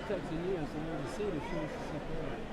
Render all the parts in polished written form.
texting you and saying to see if she wants to sit there.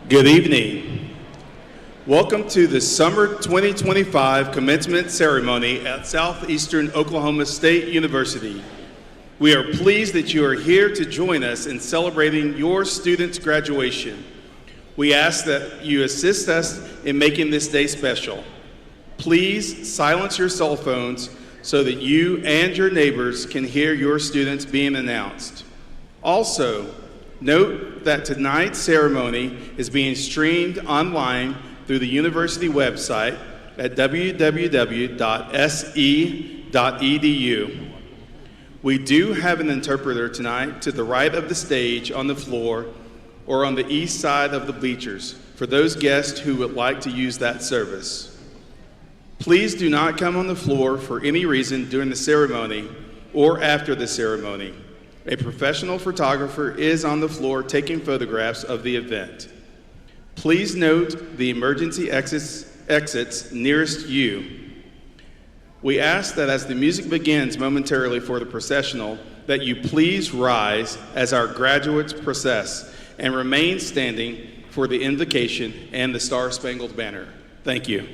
Good evening. Welcome to the Summer 2025 Commencement Ceremony at Southeastern Oklahoma State University. We are pleased that you are here to join us in celebrating your students' graduation. We ask that you assist us in making this day special. Please silence your cell phones so that you and your neighbors can hear your students being announced. Also, note that tonight's ceremony is being streamed online through the university website at www.se.edu. We do have an interpreter tonight to the right of the stage on the floor or on the east side of the bleachers for those guests who would like to use that service. Please do not come on the floor for any reason during the ceremony or after the ceremony. A professional photographer is on the floor taking photographs of the event. Please note the emergency exits nearest you. We ask that as the music begins momentarily for the processional, that you please rise as our graduates process and remain standing for the invocation and the Star-Spangled Banner. Thank you.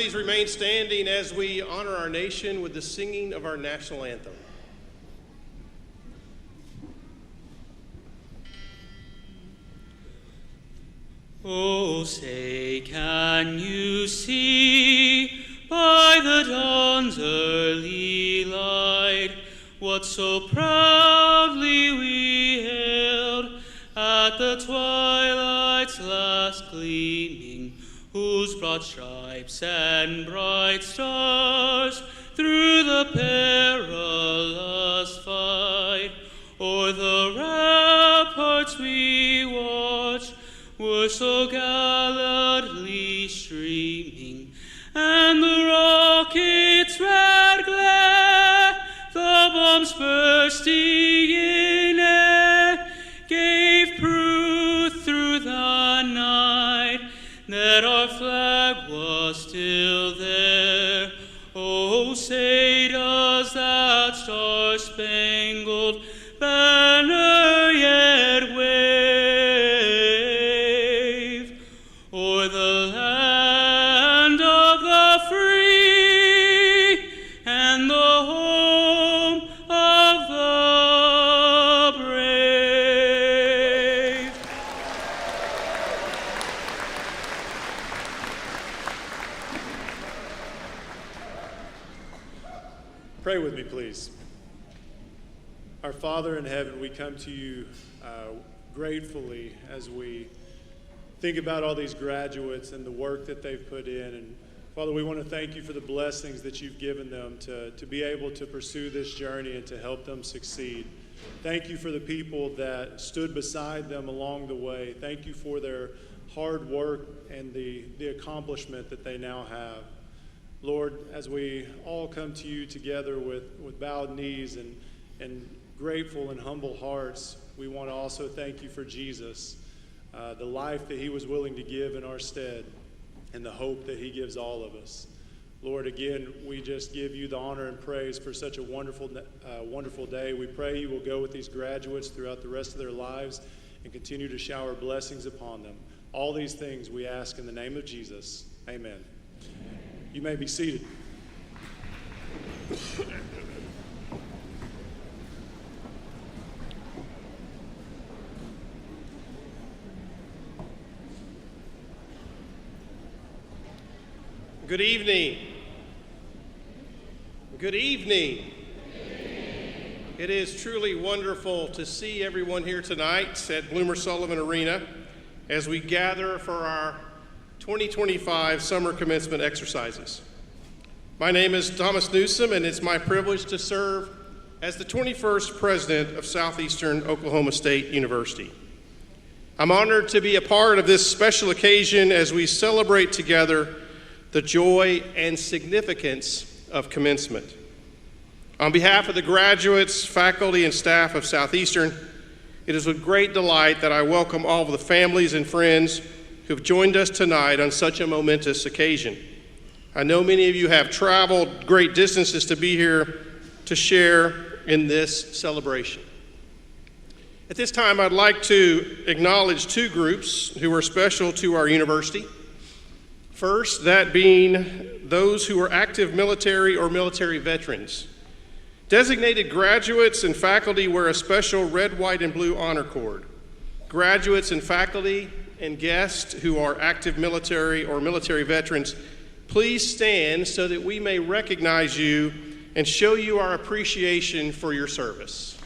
please remain standing as we honor our nation with the singing of our national anthem. Oh, say, can you see by the dawn's early light what so proudly we hailed at the twilight's last gleaming, whose broad stripes and bright stars through the perilous fight o'er the ramparts we watched were so gallantly streaming, and the rocket's red glare, the bombs bursting in air, gave proof through the night that our flag was still there. Oh, say does that star-spangled banner yet wave o'er the land of the free and the home of the brave? Pray with me, please. Our Father in heaven, we come to you gratefully as we think about all these graduates and the work that they've put in. And Father, we want to thank you for the blessings that you've given them to be able to pursue this journey and to help them succeed. Thank you for the people that stood beside them along the way. Thank you for their hard work and the accomplishment that they now have. Lord, as we all come to you together with bowed knees and grateful and humble hearts, we want to also thank you for Jesus, the life that he was willing to give in our stead, and the hope that he gives all of us. Lord, again, we just give you the honor and praise for such a wonderful day. We pray you will go with these graduates throughout the rest of their lives and continue to shower blessings upon them. All these things we ask in the name of Jesus. Amen. You may be seated. Good evening. Good evening. It is truly wonderful to see everyone here tonight at Bloomer Sullivan Arena as we gather for our 2025 summer commencement exercises. My name is Thomas Newsom, and it's my privilege to serve as the 21st president of Southeastern Oklahoma State University. I'm honored to be a part of this special occasion as we celebrate together the joy and significance of commencement. On behalf of the graduates, faculty, and staff of Southeastern, it is with great delight that I welcome all of the families and friends who have joined us tonight on such a momentous occasion. I know many of you have traveled great distances to be here to share in this celebration. At this time, I'd like to acknowledge two groups who are special to our university. First, that being those who are active military or military veterans. Designated graduates and faculty wear a special red, white, and blue honor cord. Graduates and faculty and guests who are active military or military veterans, please stand so that we may recognize you and show you our appreciation for your service.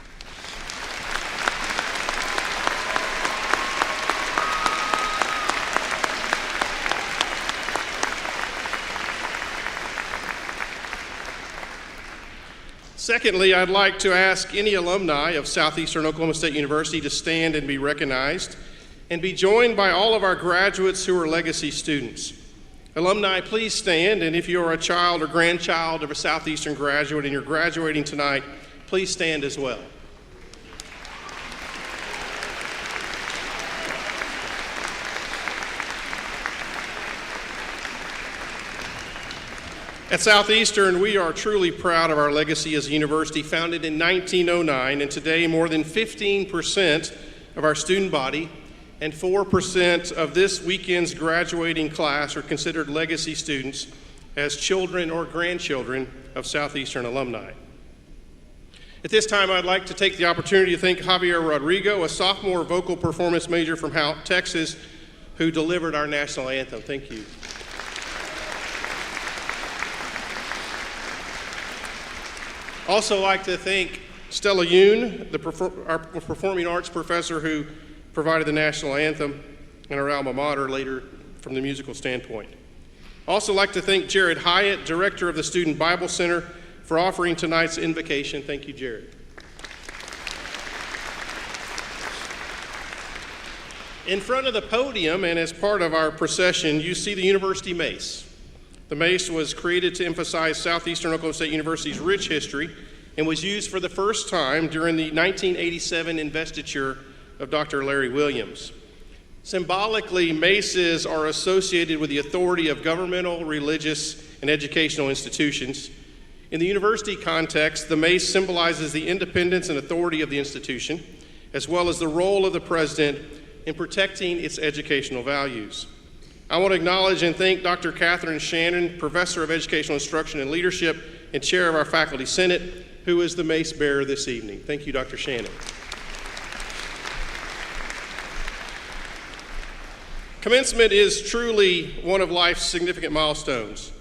Secondly, I'd like to ask any alumni of Southeastern Oklahoma State University to stand and be recognized and be joined by all of our graduates who are legacy students. Alumni, please stand, and if you are a child or grandchild of a Southeastern graduate and you're graduating tonight, please stand as well. At Southeastern, we are truly proud of our legacy as a university founded in 1909, and today more than 15% of our student body and 4% of this weekend's graduating class are considered legacy students as children or grandchildren of Southeastern alumni. At this time, I'd like to take the opportunity to thank Javier Rodrigo, a sophomore vocal performance major from Texas, who delivered our national anthem. Thank you. Also like to thank Stella Yoon, our performing arts professor who provided the national anthem and our alma mater later from the musical standpoint. Also like to thank Jared Hyatt, director of the Student Bible Center, for offering tonight's invocation. Thank you, Jared. In front of the podium and as part of our procession, you see the University Mace. The mace was created to emphasize Southeastern Oklahoma State University's rich history and was used for the first time during the 1987 investiture of Dr. Larry Williams. Symbolically, maces are associated with the authority of governmental, religious, and educational institutions. In the university context, the mace symbolizes the independence and authority of the institution, as well as the role of the president in protecting its educational values. I want to acknowledge and thank Dr. Catherine Shannon, Professor of Educational Instruction and Leadership and Chair of our Faculty Senate, who is the mace bearer this evening. Thank you, Dr. Shannon. Commencement is truly one of life's significant milestones.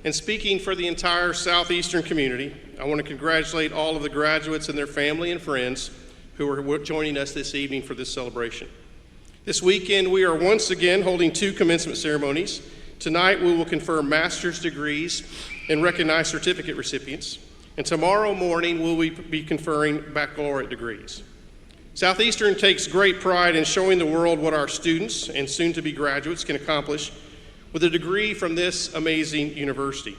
And speaking for the entire Southeastern community, I want to congratulate all of the graduates and their family and friends who are joining us this evening for this celebration. This weekend, we are once again holding 2 commencement ceremonies. Tonight, we will confer master's degrees and recognize certificate recipients. And tomorrow morning, we'll be conferring baccalaureate degrees. Southeastern takes great pride in showing the world what our students and soon-to-be graduates can accomplish with a degree from this amazing university.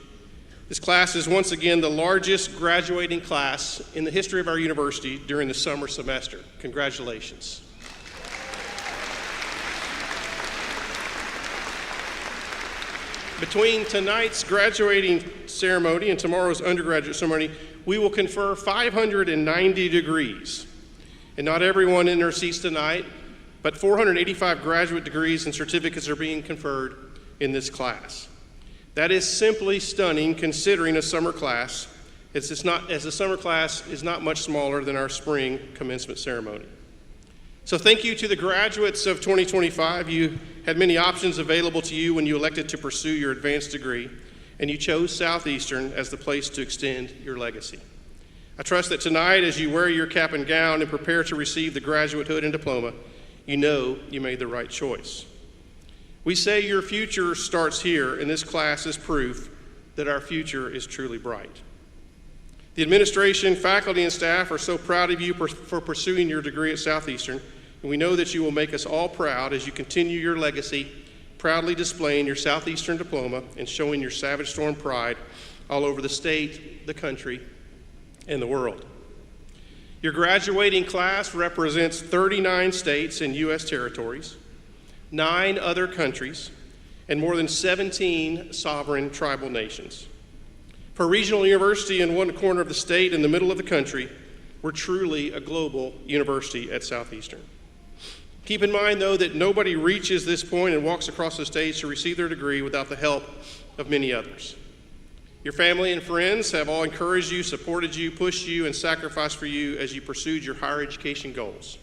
This class is once again the largest graduating class in the history of our university during the summer semester. Congratulations. Between tonight's graduating ceremony and tomorrow's undergraduate ceremony, we will confer 590 degrees. And not everyone in their seats tonight, but 485 graduate degrees and certificates are being conferred in this class. That is simply stunning considering a summer class, as the summer class is not much smaller than our spring commencement ceremony. So thank you to the graduates of 2025. You had many options available to you when you elected to pursue your advanced degree, and you chose Southeastern as the place to extend your legacy. I trust that tonight, as you wear your cap and gown and prepare to receive the graduate hood and diploma, you know you made the right choice. We say your future starts here, and this class is proof that our future is truly bright. The administration, faculty, and staff are so proud of you for pursuing your degree at Southeastern, and we know that you will make us all proud as you continue your legacy, proudly displaying your Southeastern diploma and showing your Savage Storm pride all over the state, the country, and the world. Your graduating class represents 39 states and U.S. territories, 9 other countries, and more than 17 sovereign tribal nations. For a regional university in one corner of the state in the middle of the country, we're truly a global university at Southeastern. Keep in mind, though, that nobody reaches this point and walks across the stage to receive their degree without the help of many others. Your family and friends have all encouraged you, supported you, pushed you, and sacrificed for you as you pursued your higher education goals.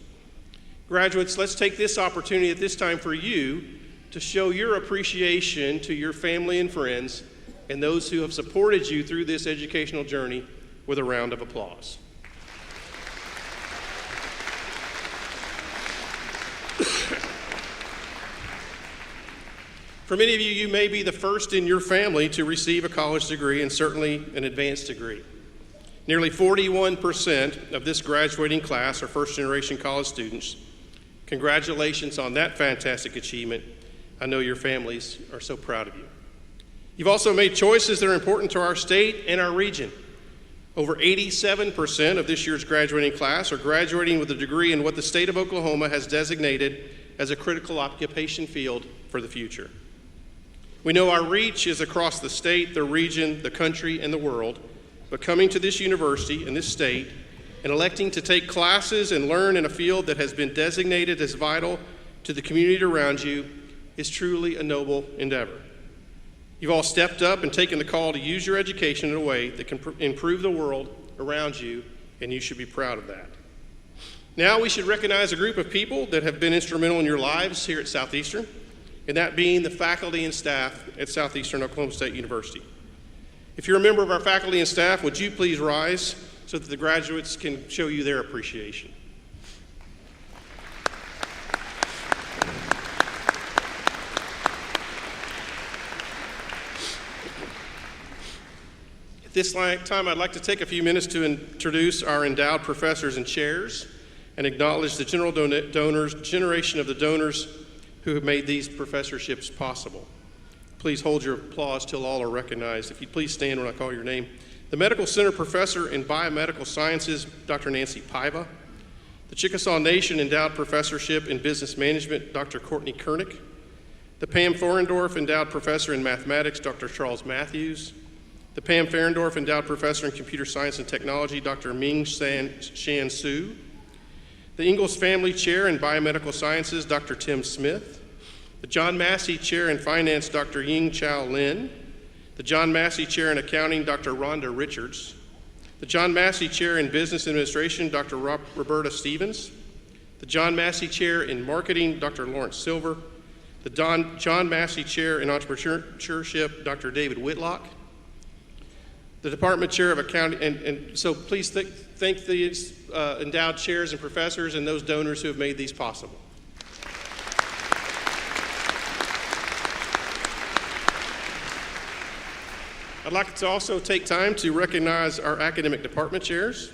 Graduates, let's take this opportunity at this time for you to show your appreciation to your family and friends and those who have supported you through this educational journey with a round of applause. For many of you, you may be the first in your family to receive a college degree and certainly an advanced degree. Nearly 41% of this graduating class are first-generation college students. Congratulations on that fantastic achievement. I know your families are so proud of you. You've also made choices that are important to our state and our region. Over 87% of this year's graduating class are graduating with a degree in what the state of Oklahoma has designated as a critical occupation field for the future. We know our reach is across the state, the region, the country, and the world, but coming to this university in this state and electing to take classes and learn in a field that has been designated as vital to the community around you is truly a noble endeavor. You've all stepped up and taken the call to use your education in a way that can improve the world around you, and you should be proud of that. Now we should recognize a group of people that have been instrumental in your lives here at Southeastern, and that being the faculty and staff at Southeastern Oklahoma State University. If you're a member of our faculty and staff, would you please rise so that the graduates can show you their appreciation. At this time, I'd like to take a few minutes to introduce our endowed professors and chairs and acknowledge the generation of the donors who have made these professorships possible. Please hold your applause till all are recognized. If you'd please stand when I call your name. The Medical Center Professor in Biomedical Sciences, Dr. Nancy Paiva. The Chickasaw Nation Endowed Professorship in Business Management, Dr. Courtney Kernick. The Pam Forendorf Endowed Professor in Mathematics, Dr. Charles Matthews. The Pam Ferendorf Endowed Professor in Computer Science and Technology, Dr. Ming Shan Su. The Ingalls Family Chair in Biomedical Sciences, Dr. Tim Smith. The John Massey Chair in Finance, Dr. Ying Chow Lin. The John Massey Chair in Accounting, Dr. Rhonda Richards. The John Massey Chair in Business Administration, Dr. Roberta Stevens. The John Massey Chair in Marketing, Dr. Lawrence Silver. The John Massey Chair in Entrepreneurship, Dr. David Whitlock. The Department Chair of Accounting, and so please thank the endowed chairs and professors and those donors who have made these possible. I'd like to also take time to recognize our academic department chairs.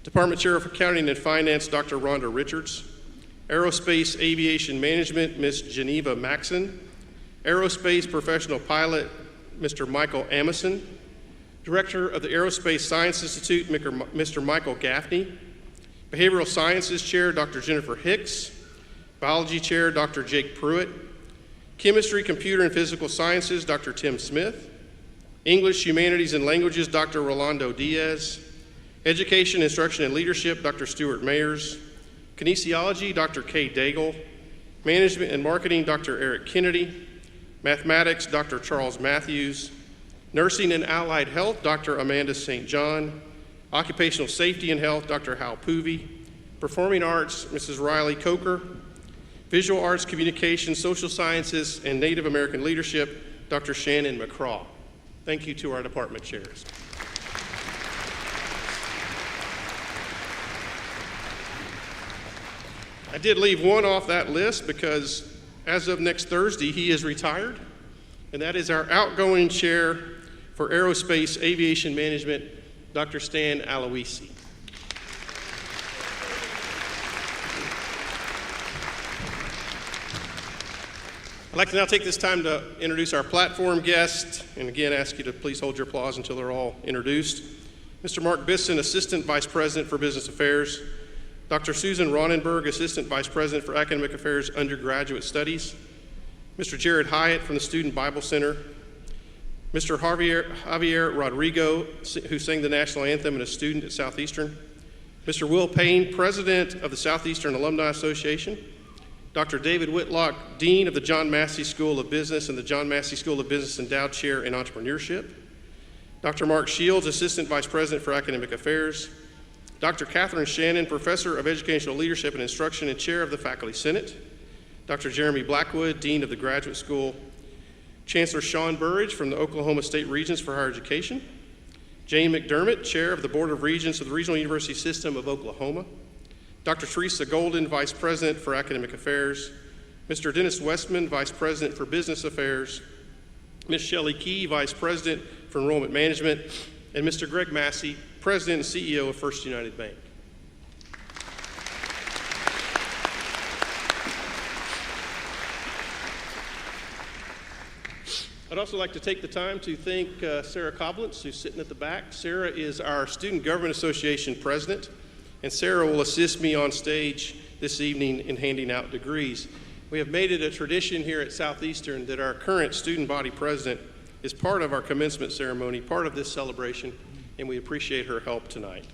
Department Chair of Accounting and Finance, Dr. Rhonda Richards. Aerospace Aviation Management, Ms. Geneva Maxon. Aerospace Professional Pilot, Mr. Michael Amison. Director of the Aerospace Science Institute, Mr. Michael Gaffney. Behavioral Sciences Chair, Dr. Jennifer Hicks. Biology Chair, Dr. Jake Pruitt. Chemistry, Computer, and Physical Sciences, Dr. Tim Smith. English, Humanities, and Languages, Dr. Rolando Diaz. Education, Instruction, and Leadership, Dr. Stuart Mayers. Kinesiology, Dr. Kay Daigle. Management and Marketing, Dr. Eric Kennedy. Mathematics, Dr. Charles Matthews. Nursing and Allied Health, Dr. Amanda St. John. Occupational Safety and Health, Dr. Hal Poovey. Performing Arts, Mrs. Riley Coker. Visual Arts, Communication, Social Sciences, and Native American Leadership, Dr. Shannon McCraw. Thank you to our department chairs. I did leave one off that list because as of next Thursday, he is retired, and that is our outgoing chair for Aerospace Aviation Management, Dr. Stan Aloisi. I'd like to now take this time to introduce our platform guest, and again ask you to please hold your applause until they're all introduced. Mr. Mark Bisson, Assistant Vice President for Business Affairs. Dr. Susan Ronenberg, Assistant Vice President for Academic Affairs Undergraduate Studies. Mr. Jared Hyatt from the Student Bible Center. Mr. Javier Rodrigo, who sang the national anthem and a student at Southeastern. Mr. Will Payne, President of the Southeastern Alumni Association. Dr. David Whitlock, Dean of the John Massey School of Business and the John Massey School of Business Endowed Chair in Entrepreneurship. Dr. Mark Shields, Assistant Vice President for Academic Affairs. Dr. Catherine Shannon, Professor of Educational Leadership and Instruction and Chair of the Faculty Senate. Dr. Jeremy Blackwood, Dean of the Graduate School. Chancellor Sean Burridge from the Oklahoma State Regents for Higher Education. Jane McDermott, Chair of the Board of Regents of the Regional University System of Oklahoma. Dr. Teresa Golden, Vice President for Academic Affairs. Mr. Dennis Westman, Vice President for Business Affairs. Ms. Shelley Key, Vice President for Enrollment Management. And Mr. Greg Massey, President and CEO of First United Bank. I'd also like to take the time to thank Sarah Koblentz, who's sitting at the back. Sarah is our Student Government Association President, and Sarah will assist me on stage this evening in handing out degrees. We have made it a tradition here at Southeastern that our current student body president is part of our commencement ceremony, part of this celebration, and we appreciate her help tonight.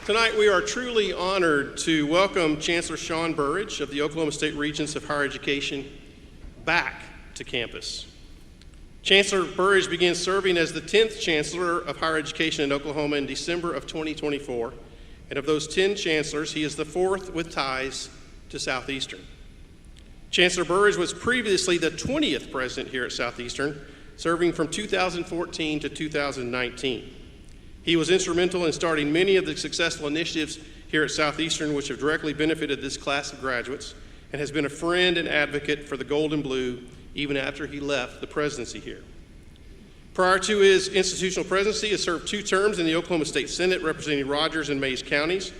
Tonight we are truly honored to welcome Chancellor Sean Burridge of the Oklahoma State Regents of Higher Education back to campus. Chancellor Burridge began serving as the 10th Chancellor of Higher Education in Oklahoma in December of 2024, and of those 10 chancellors, he is the 4th with ties to Southeastern. Chancellor Burridge was previously the 20th president here at Southeastern, serving from 2014 to 2019. He was instrumental in starting many of the successful initiatives here at Southeastern which have directly benefited this class of graduates, and has been a friend and advocate for the Gold and Blue even after he left the presidency here. Prior to his institutional presidency, he served 2 terms in the Oklahoma State Senate representing Rogers and Mayes counties,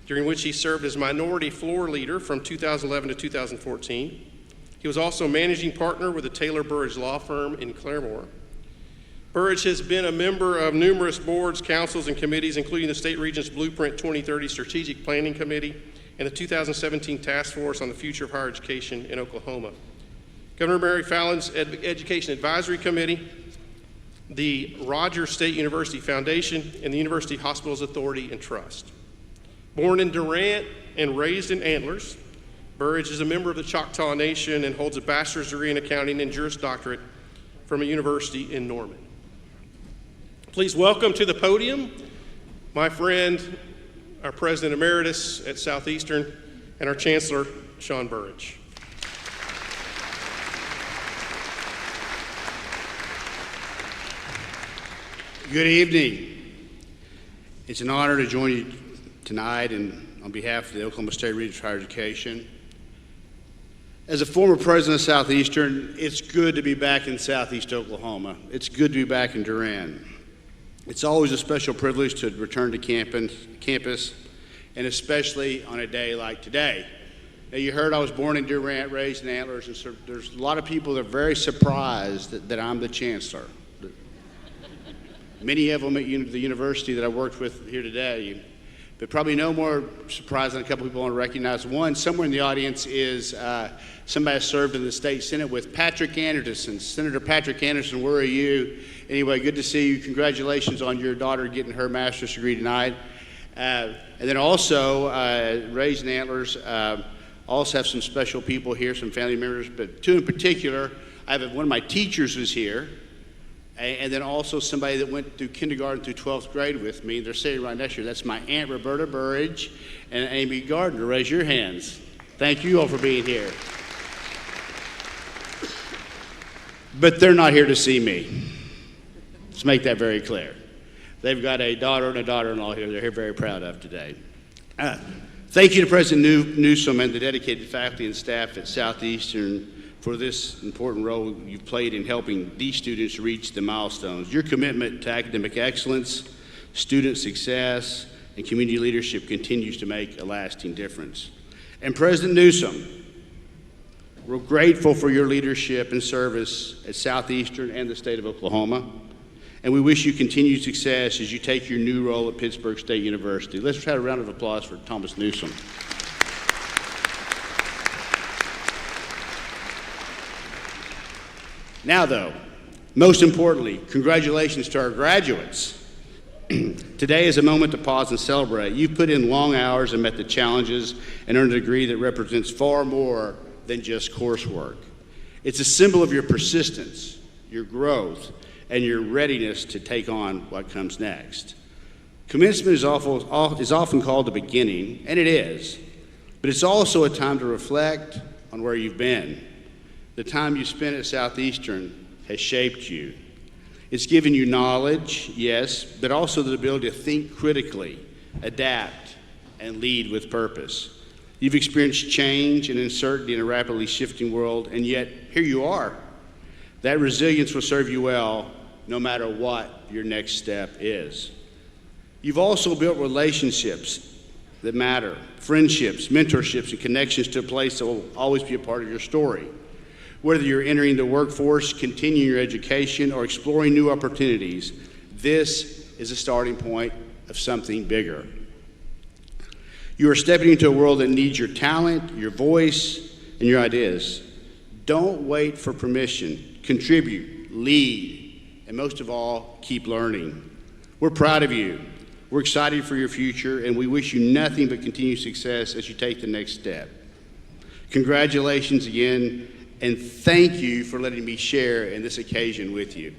during which he served as minority floor leader from 2011 to 2014. He was also managing partner with the Taylor Burridge Law Firm in Claremore. Burridge has been a member of numerous boards, councils, and committees, including the State Regents Blueprint 2030 Strategic Planning Committee and the 2017 Task Force on the Future of Higher Education in Oklahoma, Governor Mary Fallon's Education Advisory Committee, the Rogers State University Foundation, and the University Hospitals Authority and Trust. Born in Durant and raised in Antlers, Burridge is a member of the Choctaw Nation and holds a bachelor's degree in accounting and Juris Doctorate from a university in Norman. Please welcome to the podium my friend, our President Emeritus at Southeastern, and our Chancellor, Sean Burridge. Good evening. It's an honor to join you tonight and on behalf of the Oklahoma State Regents of Higher Education. As a former president of Southeastern, it's good to be back in Southeast Oklahoma. It's good to be back in Durant. It's always a special privilege to return to campus, and especially on a day like today. Now, you heard I was born in Durant, raised in Antlers, and so there's a lot of people that are very surprised that I'm the chancellor. Many of them at the university that I worked with here today, but probably no more surprised than a couple people want to recognize. One, somewhere in the audience is somebody I served in the state senate with, Patrick Anderson. Senator Patrick Anderson, where are you? Anyway, good to see you. Congratulations on your daughter getting her master's degree tonight. And then also, raised in Antlers, also have some special people here, some family members, but 2 in particular. I have one of my teachers who's here, and then also somebody that went through kindergarten through 12th grade with me. They're sitting right next to you. That's my Aunt Roberta Burridge and Amy Gardner. Raise your hands. Thank you all for being here. But they're not here to see me. Let's make that very clear. They've got a daughter and a daughter-in-law here they're here very proud of today. Thank you to President Newsom and the dedicated faculty and staff at Southeastern for this important role you've played in helping these students reach the milestones. Your commitment to academic excellence, student success, and community leadership continues to make a lasting difference. And President Newsom, we're grateful for your leadership and service at Southeastern and the state of Oklahoma, and we wish you continued success as you take your new role at Pittsburgh State University. Let's try a round of applause for Thomas Newsom. Now, though, most importantly, congratulations to our graduates. Today is a moment to pause and celebrate. You've put in long hours and met the challenges and earned a degree that represents far more than just coursework. It's a symbol of your persistence, your growth, and your readiness to take on what comes next. Commencement is often called the beginning, and it is, but it's also a time to reflect on where you've been. The time you spent at Southeastern has shaped you. It's given you knowledge, yes, but also the ability to think critically, adapt, and lead with purpose. You've experienced change and uncertainty in a rapidly shifting world, and yet here you are. That resilience will serve you well no matter what your next step is. You've also built relationships that matter, friendships, mentorships, and connections to a place that will always be a part of your story. Whether you're entering the workforce, continuing your education, or exploring new opportunities, this is a starting point of something bigger. You are stepping into a world that needs your talent, your voice, and your ideas. Don't wait for permission. Contribute, lead, and most of all, keep learning. We're proud of you. We're excited for your future, and we wish you nothing but continued success as you take the next step. Congratulations again, and thank you for letting me share in this occasion with you.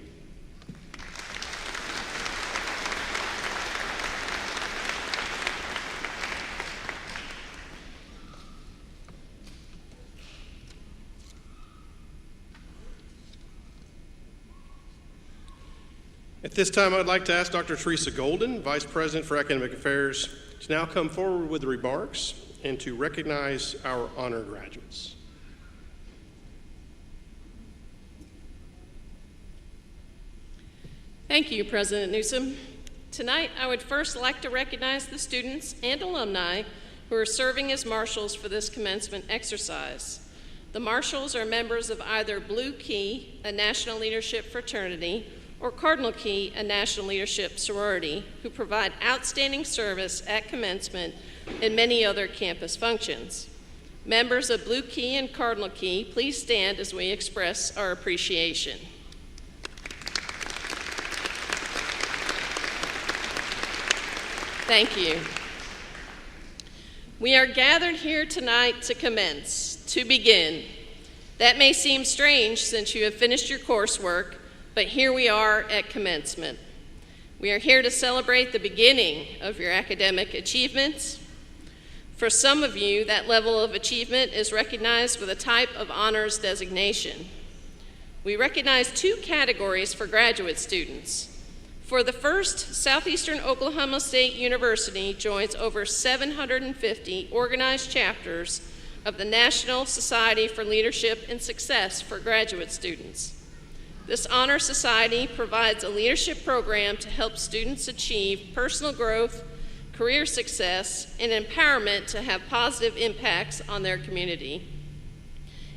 At this time, I'd like to ask Dr. Teresa Golden, Vice President for Academic Affairs, to now come forward with the remarks and to recognize our honor graduates. Thank you, President Newsom. Tonight, I would first like to recognize the students and alumni who are serving as marshals for this commencement exercise. The marshals are members of either Blue Key, a national leadership fraternity, or Cardinal Key, a national leadership sorority, who provide outstanding service at commencement and many other campus functions. Members of Blue Key and Cardinal Key, please stand as we express our appreciation. Thank you. We are gathered here tonight to commence, to begin. That may seem strange since you have finished your coursework, but here we are at commencement. We are here to celebrate the beginning of your academic achievements. For some of you, that level of achievement is recognized with a type of honors designation. We recognize two categories for graduate students. For the first, Southeastern Oklahoma State University joins over 750 organized chapters of the National Society for Leadership and Success for graduate students. This honor society provides a leadership program to help students achieve personal growth, career success, and empowerment to have positive impacts on their community.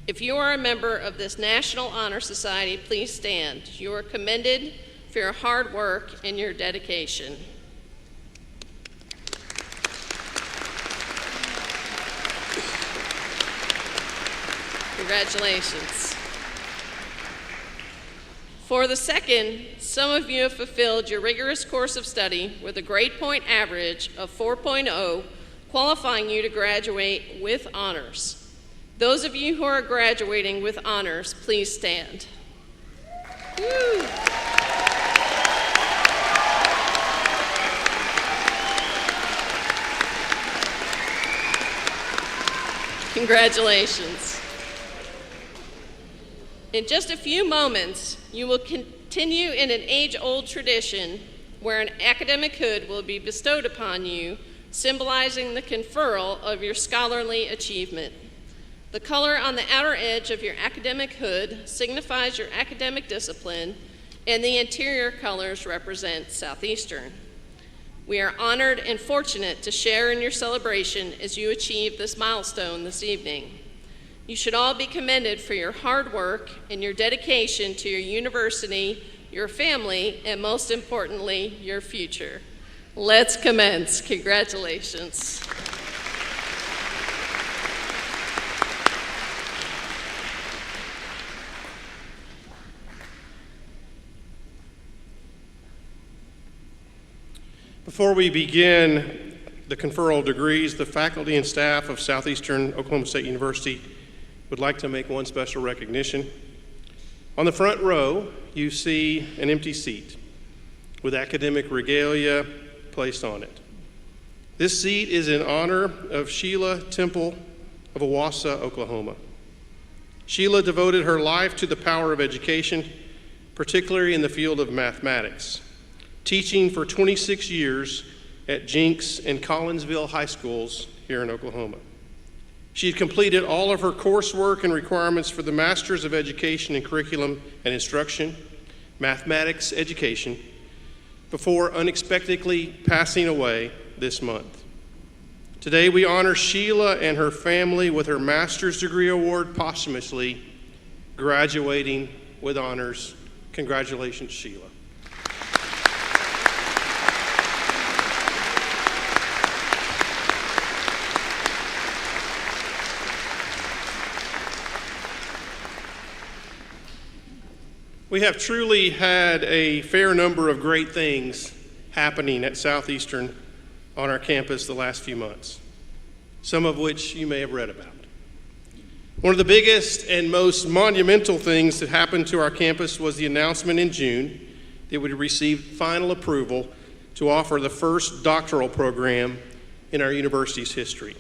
If you are a member of this National Honor Society, please stand. You are commended for your hard work and your dedication. Congratulations. For the second, some of you have fulfilled your rigorous course of study with a grade point average of 4.0, qualifying you to graduate with honors. Those of you who are graduating with honors, please stand. Woo. Congratulations. In just a few moments, you will continue in an age-old tradition where an academic hood will be bestowed upon you, symbolizing the conferral of your scholarly achievement. The color on the outer edge of your academic hood signifies your academic discipline, and the interior colors represent Southeastern. We are honored and fortunate to share in your celebration as you achieve this milestone this evening. You should all be commended for your hard work and your dedication to your university, your family, and most importantly, your future. Let's commence. Congratulations. Before we begin the conferral of degrees, the faculty and staff of Southeastern Oklahoma State University would like to make one special recognition. On the front row, you see an empty seat with academic regalia placed on it. This seat is in honor of Sheila Temple of Owasso, Oklahoma. Sheila devoted her life to the power of education, particularly in the field of mathematics, teaching for 26 years at Jenks and Collinsville High Schools here in Oklahoma. She had completed all of her coursework and requirements for the Masters of Education in Curriculum and Instruction, Mathematics Education, before unexpectedly passing away this month. Today we honor Sheila and her family with her master's degree award posthumously, graduating with honors. Congratulations, Sheila. We have truly had a fair number of great things happening at Southeastern on our campus the last few months, some of which you may have read about. One of the biggest and most monumental things that happened to our campus was the announcement in June that we received final approval to offer the first doctoral program in our university's history,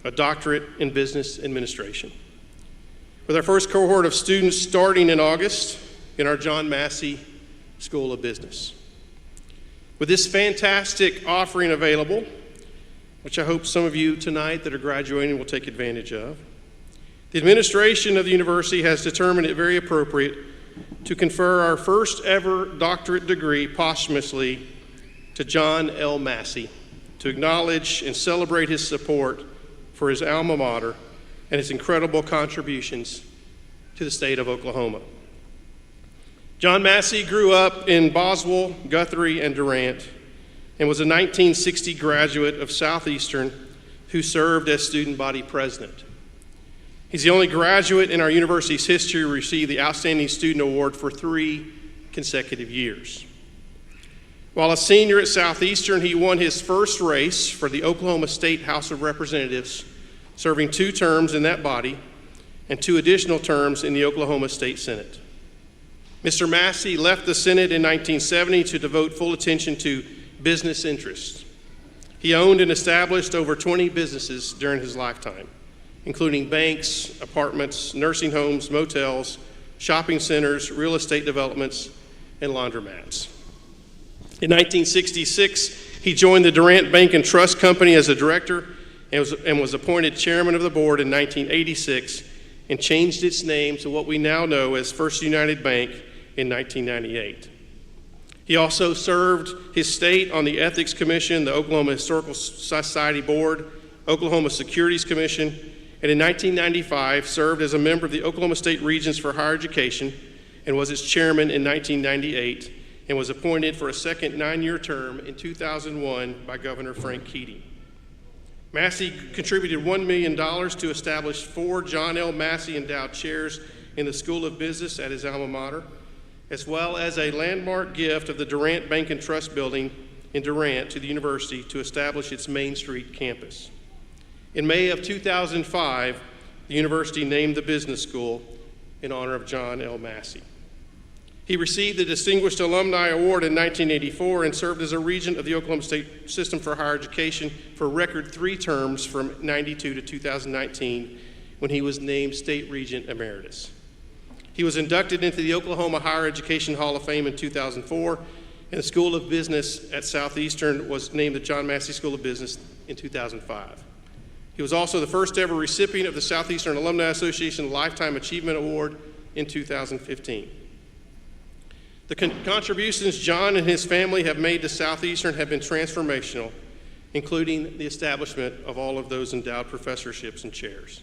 a doctorate in business administration, with our first cohort of students starting in August in our John Massey School of Business. With this fantastic offering available, which I hope some of you tonight that are graduating will take advantage of, the administration of the university has determined it very appropriate to confer our first ever doctorate degree posthumously to John L. Massey, to acknowledge and celebrate his support for his alma mater and his incredible contributions to the state of Oklahoma. John Massey grew up in Boswell, Guthrie, and Durant, and was a 1960 graduate of Southeastern who served as student body president. He's the only graduate in our university's history to receive the Outstanding Student Award for 3 consecutive years. While a senior at Southeastern, he won his first race for the Oklahoma State House of Representatives, serving 2 terms in that body and 2 additional terms in the Oklahoma State Senate. Mr. Massey left the Senate in 1970 to devote full attention to business interests. He owned and established over 20 businesses during his lifetime, including banks, apartments, nursing homes, motels, shopping centers, real estate developments, and laundromats. In 1966, he joined the Durant Bank and Trust Company as a director and was appointed chairman of the board in 1986 and changed its name to what we now know as First United Bank in 1998. He also served his state on the Ethics Commission, the Oklahoma Historical Society Board, Oklahoma Securities Commission, and in 1995 served as a member of the Oklahoma State Regents for Higher Education and was its chairman in 1998 and was appointed for a second 9-year term in 2001 by Governor Frank Keating. Massey contributed $1 million to establish 4 John L. Massey Endowed Chairs in the School of Business at his alma mater, as well as a landmark gift of the Durant Bank and Trust Building in Durant to the university to establish its Main Street campus. In May of 2005, the university named the business school in honor of John L. Massey. He received the Distinguished Alumni Award in 1984 and served as a regent of the Oklahoma State System for Higher Education for a record 3 terms from '92 to 2019 when he was named State Regent Emeritus. He was inducted into the Oklahoma Higher Education Hall of Fame in 2004, and the School of Business at Southeastern was named the John Massey School of Business in 2005. He was also the first ever recipient of the Southeastern Alumni Association Lifetime Achievement Award in 2015. The contributions John and his family have made to Southeastern have been transformational, including the establishment of all of those endowed professorships and chairs.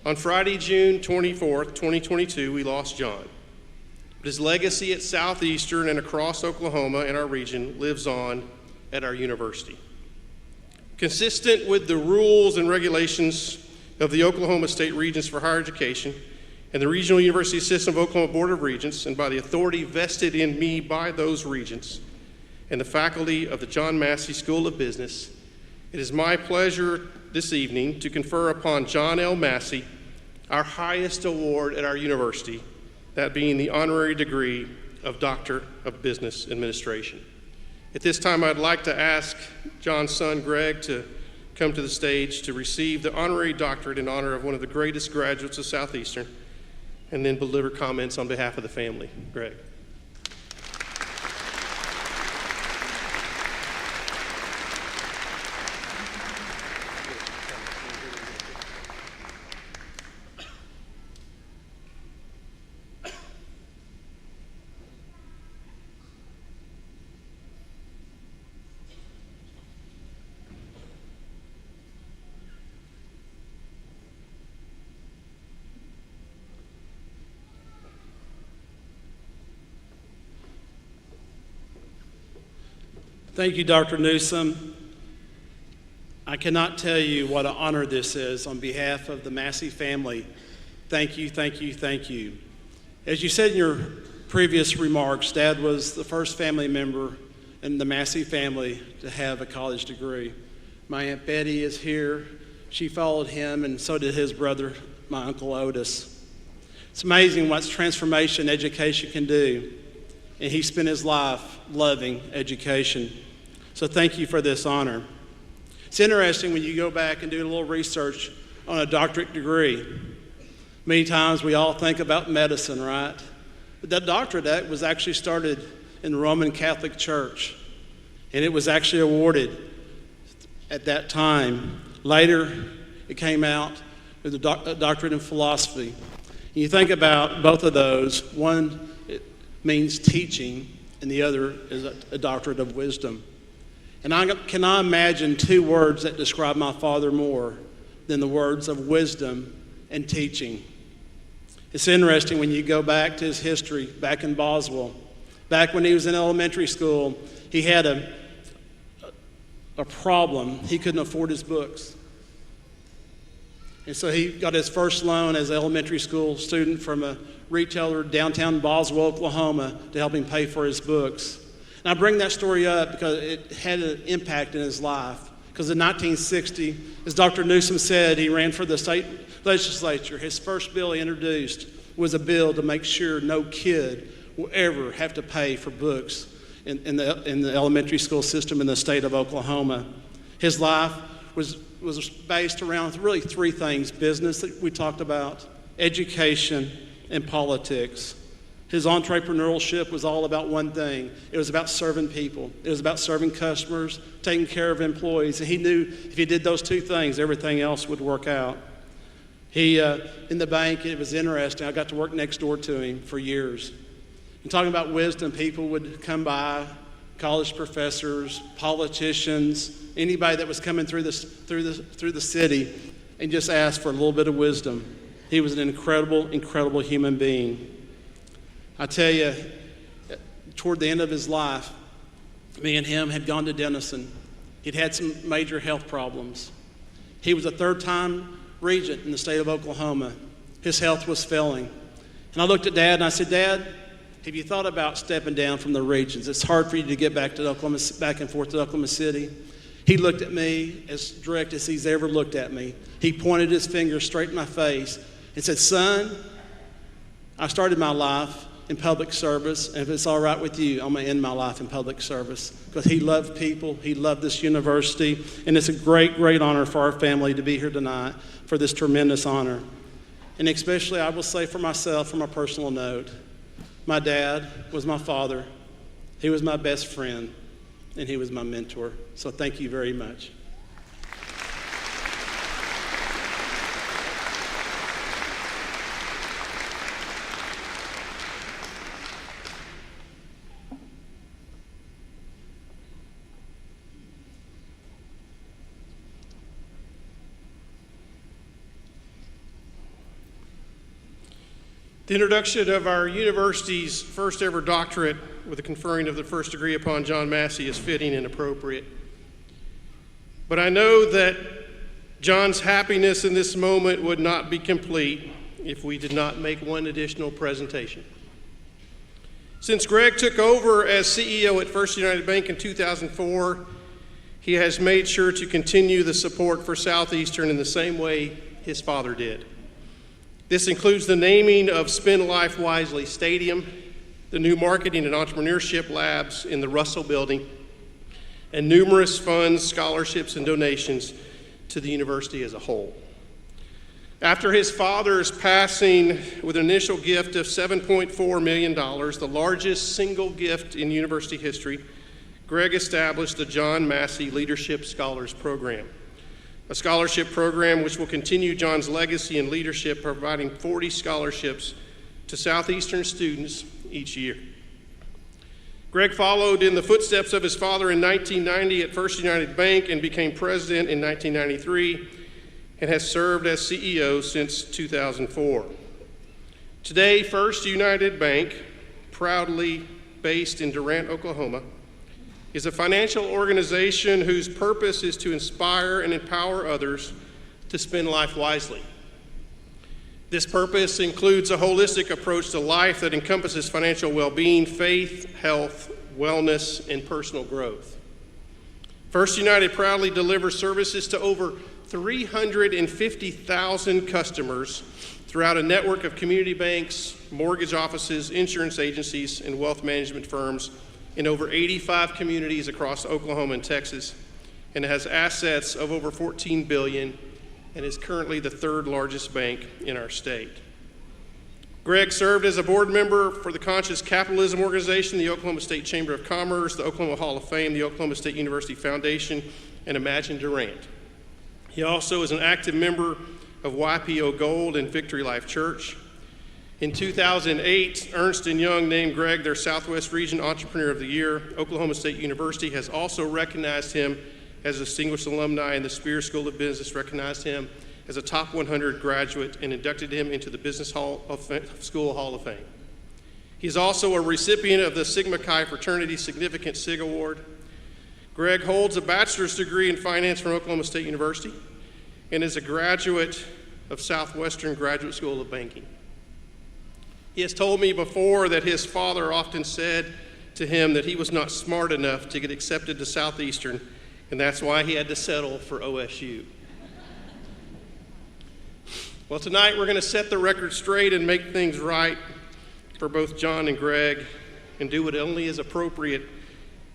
On Friday, June 24th, 2022, we lost John. But his legacy at Southeastern and across Oklahoma and our region lives on at our university. Consistent with the rules and regulations of the Oklahoma State Regents for Higher Education and the Regional University System of Oklahoma Board of Regents, and by the authority vested in me by those regents and the faculty of the John Massey School of Business, it is my pleasure this evening to confer upon John L. Massey our highest award at our university, that being the honorary degree of Doctor of Business Administration. At this time, I'd like to ask John's son, Greg, to come to the stage to receive the honorary doctorate in honor of one of the greatest graduates of Southeastern, and then deliver comments on behalf of the family. Greg. Thank you, Dr. Newsom. I cannot tell you what an honor this is on behalf of the Massey family. Thank you, thank you, thank you. As you said in your previous remarks, Dad was the first family member in the Massey family to have a college degree. My Aunt Betty is here. She followed him, and so did his brother, my Uncle Otis. It's amazing what transformation education can do, and he spent his life loving education. So thank you for this honor. It's interesting when you go back and do a little research on a doctorate degree. Many times we all think about medicine, right? But that doctorate was actually started in the Roman Catholic Church, and it was actually awarded at that time. Later, it came out with a doctorate in philosophy. And you think about both of those. One, it means teaching, and the other is a doctorate of wisdom. And I cannot imagine two words that describe my father more than the words of wisdom and teaching. It's interesting when you go back to his history back in Boswell. Back when he was in elementary school, he had a problem. He couldn't afford his books. And so he got his first loan as an elementary school student from a retailer downtown Boswell, Oklahoma, to help him pay for his books. And I bring that story up because it had an impact in his life. Because in 1960, as Dr. Newsom said, he ran for the state legislature. His first bill he introduced was a bill to make sure no kid will ever have to pay for books in the elementary school system in the state of Oklahoma. His life was based around really three things: business that we talked about, education, and politics. His entrepreneurship was all about one thing. It was about serving people. It was about serving customers, taking care of employees. And he knew if he did those two things, everything else would work out. He, in the bank, it was interesting. I got to work next door to him for years. And talking about wisdom, people would come by, college professors, politicians, anybody that was coming through the city, and just ask for a little bit of wisdom. He was an incredible human being. I tell you, toward the end of his life, me and him had gone to Denison. He'd had some major health problems. He was a third-time regent in the state of Oklahoma. His health was failing. And I looked at Dad and I said, "Dad, have you thought about stepping down from the regions? It's hard for you to get back and forth to Oklahoma City." He looked at me as direct as he's ever looked at me. He pointed his finger straight in my face and said, "Son, I started my life in public service, and if it's all right with you, I'm going to end my life in public service." Because he loved people, he loved this university, and it's a great honor for our family to be here tonight for this tremendous honor. And especially, I will say for myself, from a personal note, my dad was my father, he was my best friend, and he was my mentor. So thank you very much. The introduction of our university's first ever doctorate with the conferring of the first degree upon John Massey is fitting and appropriate. But I know that John's happiness in this moment would not be complete if we did not make one additional presentation. Since Greg took over as CEO at First United Bank in 2004, he has made sure to continue the support for Southeastern in the same way his father did. This includes the naming of Spend Life Wisely Stadium, the new marketing and entrepreneurship labs in the Russell Building, and numerous funds, scholarships, and donations to the university as a whole. After his father's passing with an initial gift of $7.4 million, the largest single gift in university history, Greg established the John Massey Leadership Scholars Program, a scholarship program which will continue John's legacy and leadership, providing 40 scholarships to Southeastern students each year. Greg followed in the footsteps of his father in 1990 at First United Bank and became president in 1993 and has served as CEO since 2004. Today, First United Bank, proudly based in Durant, Oklahoma, is a financial organization whose purpose is to inspire and empower others to spend life wisely. This purpose includes a holistic approach to life that encompasses financial well-being, faith, health, wellness, and personal growth. First United proudly delivers services to over 350,000 customers throughout a network of community banks, mortgage offices, insurance agencies, and wealth management firms in over 85 communities across Oklahoma and Texas, and has assets of over $14 billion and is currently the third largest bank in our state. Greg served as a board member for the Conscious Capitalism Organization, the Oklahoma State Chamber of Commerce, the Oklahoma Hall of Fame, the Oklahoma State University Foundation, and Imagine Durant. He also is an active member of YPO Gold and Victory Life Church. In 2008, Ernst & Young named Greg their Southwest Region Entrepreneur of the Year. Oklahoma State University has also recognized him as a distinguished alumni, and the Spears School of Business recognized him as a top 100 graduate and inducted him into the Business School Hall of Fame. He's also a recipient of the Sigma Chi Fraternity Significant SIG Award. Greg holds a bachelor's degree in finance from Oklahoma State University and is a graduate of Southwestern Graduate School of Banking. He has told me before that his father often said to him that he was not smart enough to get accepted to Southeastern, and that's why he had to settle for OSU. Well, tonight we're going to set the record straight and make things right for both John and Greg and do what only is appropriate,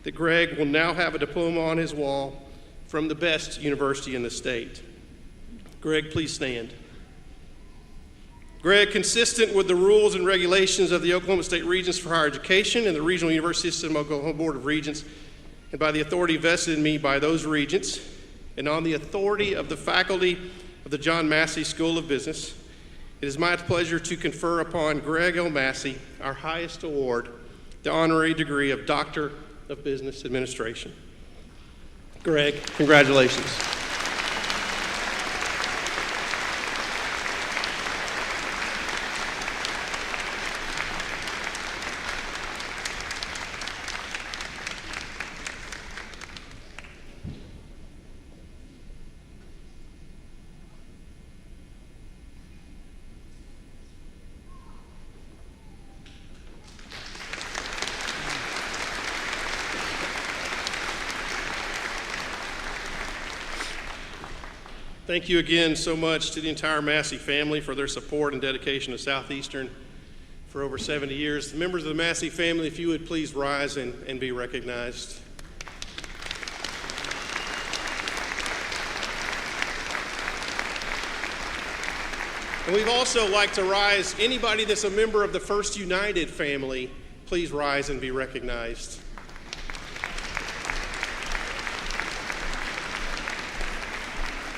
that Greg will now have a diploma on his wall from the best university in the state. Greg, please stand. Greg, consistent with the rules and regulations of the Oklahoma State Regents for Higher Education and the Regional University System Oklahoma Board of Regents, and by the authority vested in me by those regents, and on the authority of the faculty of the John Massey School of Business, it is my pleasure to confer upon Greg L. Massey our highest award, the honorary degree of Doctor of Business Administration. Greg, congratulations. Thank you again so much to the entire Massey family for their support and dedication to Southeastern for over 70 years. The members of the Massey family, if you would please rise and be recognized. And we'd also like to rise, anybody that's a member of the First United family, please rise and be recognized.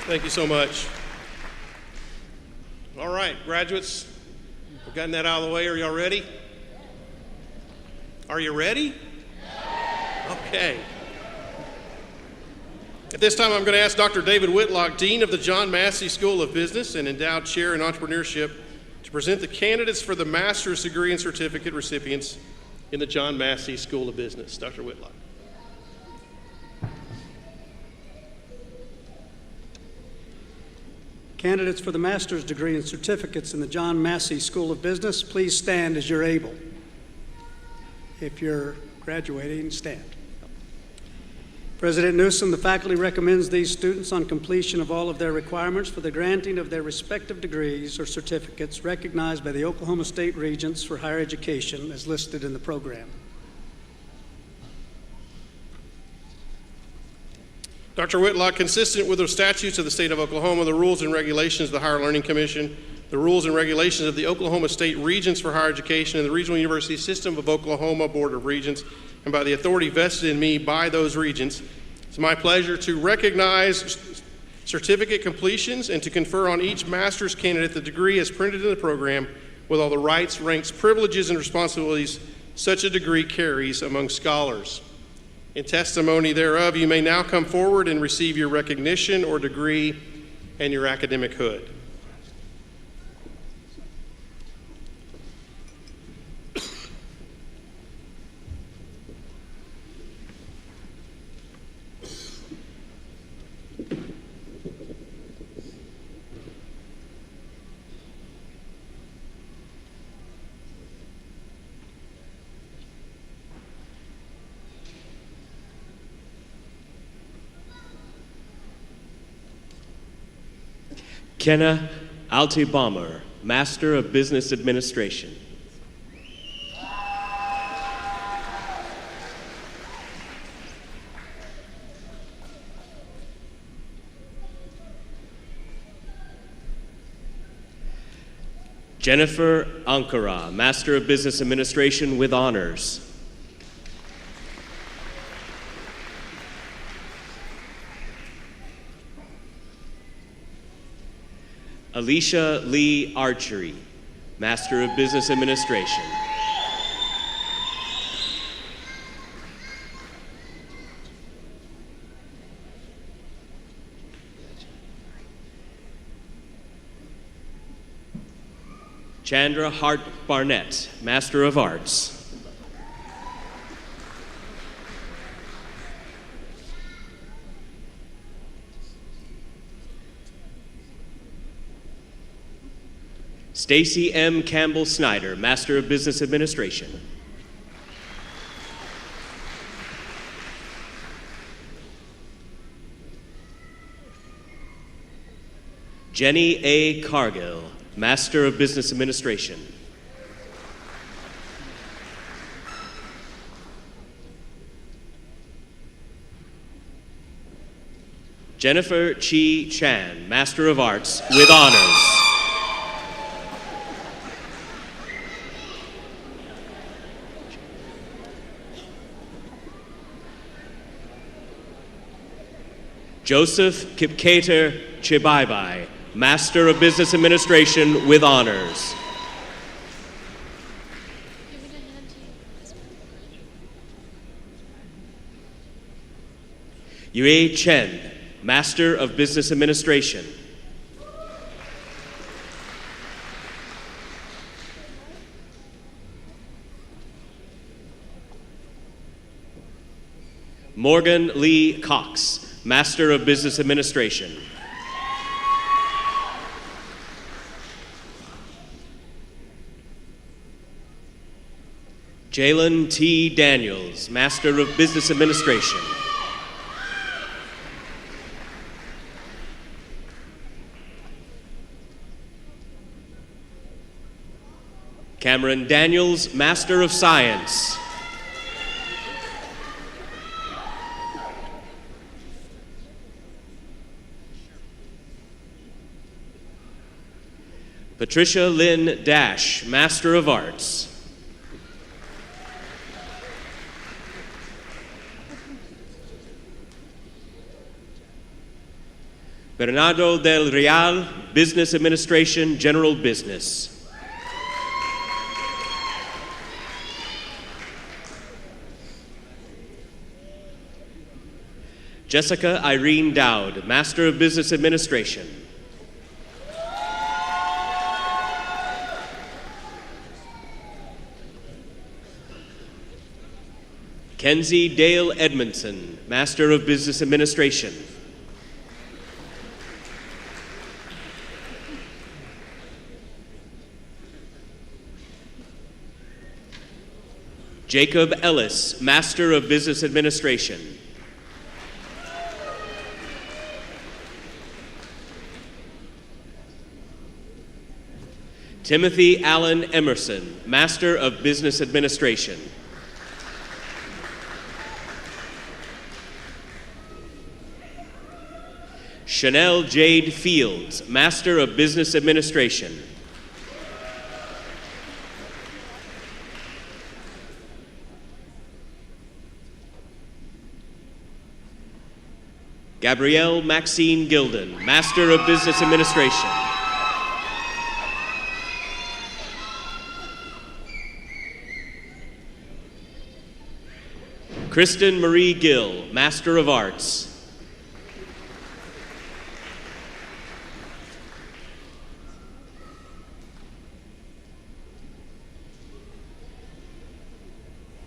Thank you so much. All right, graduates, we've gotten that out of the way. Are y'all ready? Are you ready? Okay. At this time, I'm going to ask Dr. David Whitlock, Dean of the John Massey School of Business and Endowed Chair in Entrepreneurship, to present the candidates for the master's degree and certificate recipients in the John Massey School of Business. Dr. Whitlock. Candidates for the master's degree and certificates in the John Massey School of Business, please stand as you're able. If you're graduating, stand. President Newsom, the faculty recommends these students, on completion of all of their requirements for the granting of their respective degrees or certificates recognized by the Oklahoma State Regents for Higher Education as listed in the program. Dr. Whitlock, consistent with the statutes of the state of Oklahoma, the rules and regulations of the Higher Learning Commission, the rules and regulations of the Oklahoma State Regents for Higher Education, and the Regional University System of Oklahoma Board of Regents, and by the authority vested in me by those regents, it's my pleasure to recognize certificate completions and to confer on each master's candidate the degree as printed in the program with all the rights, ranks, privileges, and responsibilities such a degree carries among scholars. In testimony thereof, you may now come forward and receive your recognition or degree and your academic hood. McKenna Altibaumer, Master of Business Administration. Jennifer Ankara, Master of Business Administration with honors. Alicia Lee Archery, Master of Business Administration. Chandra Hart Barnett, Master of Arts. Stacy M. Campbell Snyder, Master of Business Administration. Jenny A. Cargill, Master of Business Administration. Jennifer Chi Chan, Master of Arts with honors. Joseph Kipkater Chibaibai, Master of Business Administration with honors. Yue Chen, Master of Business Administration. Morgan Lee Cox, Master of Business Administration. Jalen T. Daniels, Master of Business Administration. Cameron Daniels, Master of Science. Patricia Lynn Dash, Master of Arts. Bernardo del Real, Business Administration, General Business. Jessica Irene Dowd, Master of Business Administration. Kenzie Dale Edmondson, Master of Business Administration. Jacob Ellis, Master of Business Administration. Timothy Allen Emerson, Master of Business Administration. Chanel Jade Fields, Master of Business Administration. Gabrielle Maxine Gilden, Master of Business Administration. Kristen Marie Gill, Master of Arts.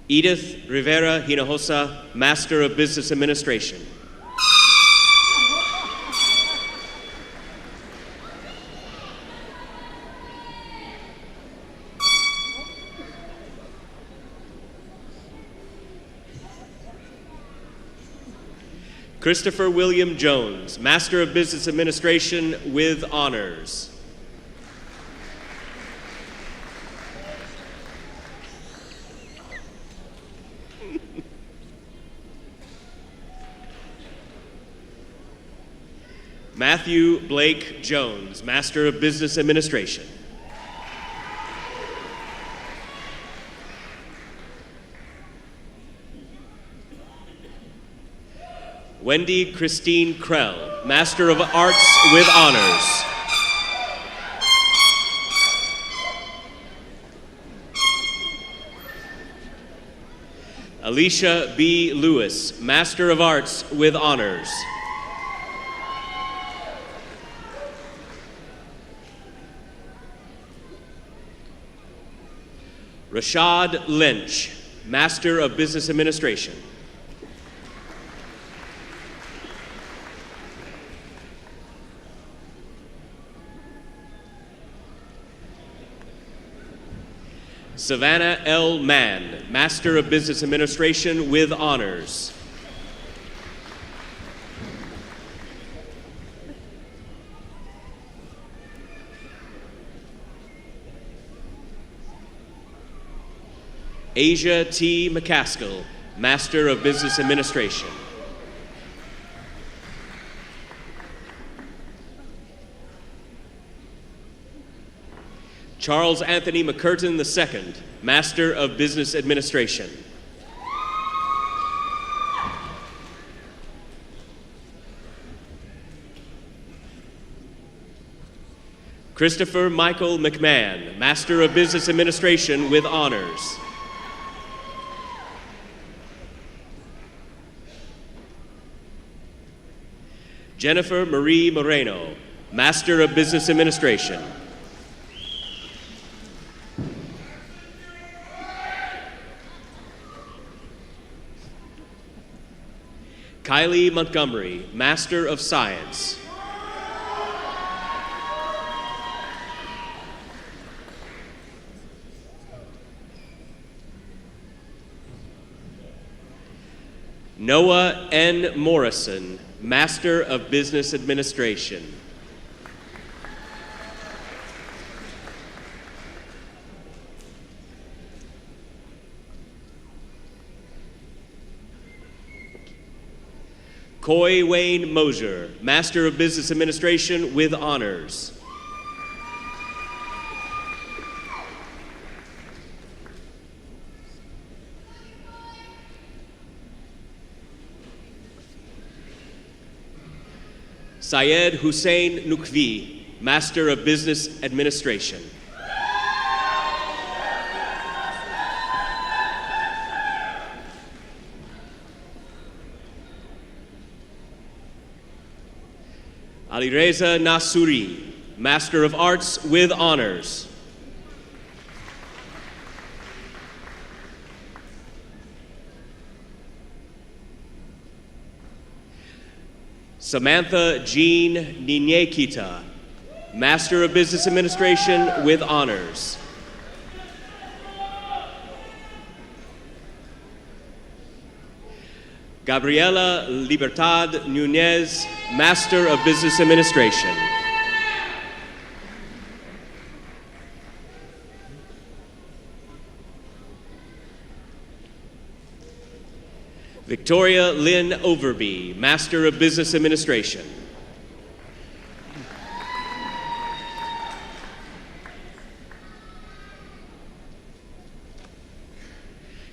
Edith Rivera Hinojosa, Master of Business Administration. Christopher William Jones, Master of Business Administration with honors. Matthew Blake Jones, Master of Business Administration. Wendy Christine Krell, Master of Arts with honors. Alicia B. Lewis, Master of Arts with honors. Rashad Lynch, Master of Business Administration. Savannah L. Mann, Master of Business Administration with honors. Asia T. McCaskill, Master of Business Administration. Charles Anthony McCurtain II, Master of Business Administration. Christopher Michael McMahon, Master of Business Administration with honors. Jennifer Marie Moreno, Master of Business Administration. Kylie Montgomery, Master of Science. Noah N. Morrison, Master of Business Administration. Coy Wayne Mosier, Master of Business Administration with honors. Syed Hussein Nukvi, Master of Business Administration. Alireza Nasuri, Master of Arts with honors. Samantha Jean Ninyekita, Master of Business Administration with honors. Gabriela Libertad Nunez, Master of Business Administration. Victoria Lynn Overby, Master of Business Administration.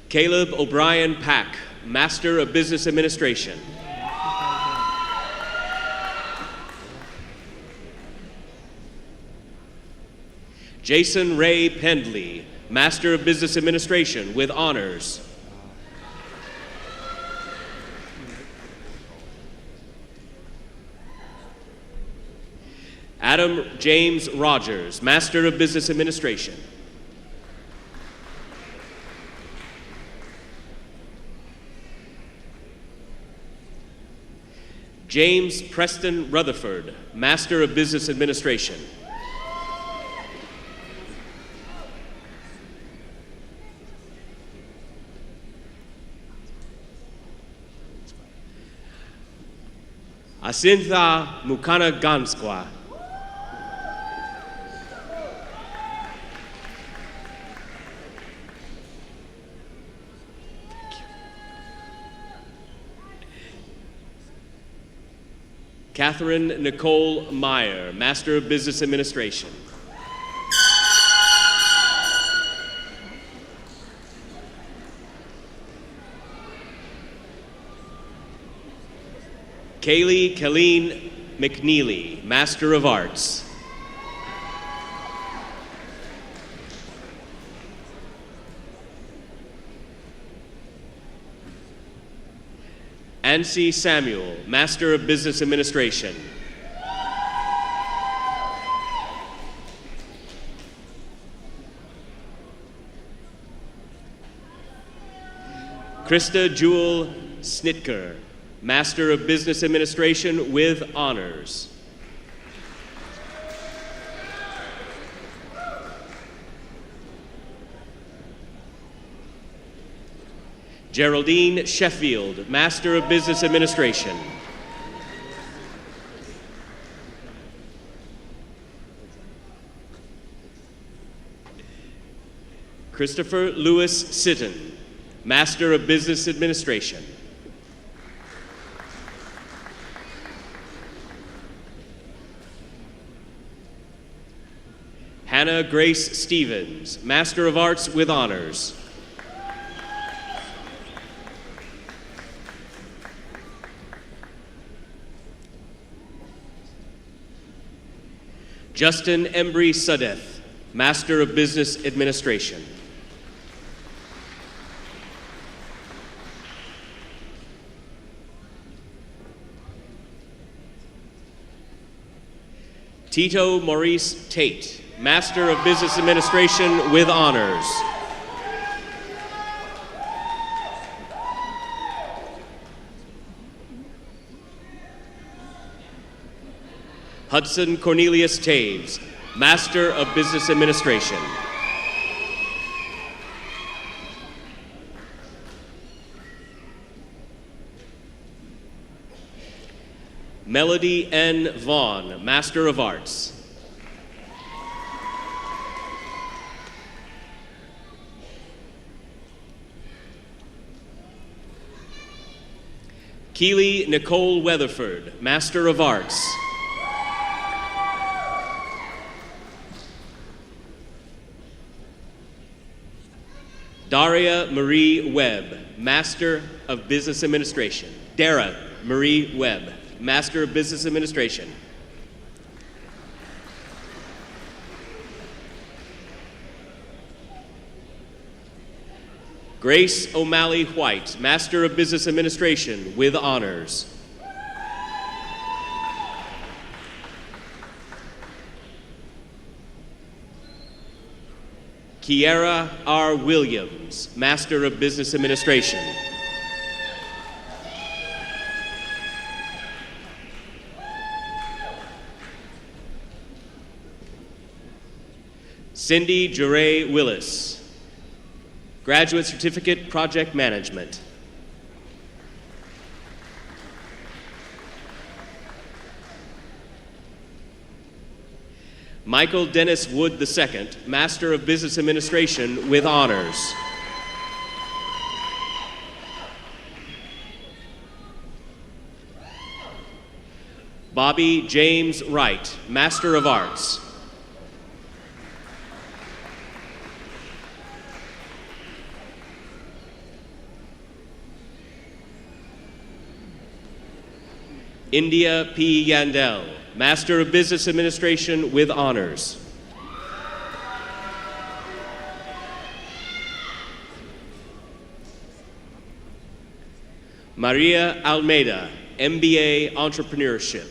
Caleb O'Brien Pack, Master of Business Administration. Jason Ray Pendley, Master of Business Administration with honors. Adam James Rogers, Master of Business Administration. James Preston Rutherford, Master of Business Administration. Asintha Mukana Ganskwa. Catherine Nicole Meyer, Master of Business Administration. Kaylee Colleen McNeely, Master of Arts. Ansi Samuel, Master of Business Administration. Krista Jewel Snitker, Master of Business Administration with honors. Geraldine Sheffield, Master of Business Administration. Christopher Lewis Sitton, Master of Business Administration. Hannah Grace Stevens, Master of Arts with honors. Justin Embry Sudeth, Master of Business Administration. Tito Maurice Tate, Master of Business Administration with honors. Hudson Cornelius Taves, Master of Business Administration. Melody N. Vaughn, Master of Arts. Keely Nicole Weatherford, Master of Arts. Daria Marie Webb, Master of Business Administration. Dara Marie Webb, Master of Business Administration. Grace O'Malley White, Master of Business Administration with honors. Kiera R. Williams, Master of Business Administration. Cindy Jure Willis, Graduate Certificate, Project Management. Michael Dennis Wood II, Master of Business Administration with honors. Bobby James Wright, Master of Arts. India P. Yandel, Master of Business Administration with honors. Maria Almeida, MBA Entrepreneurship.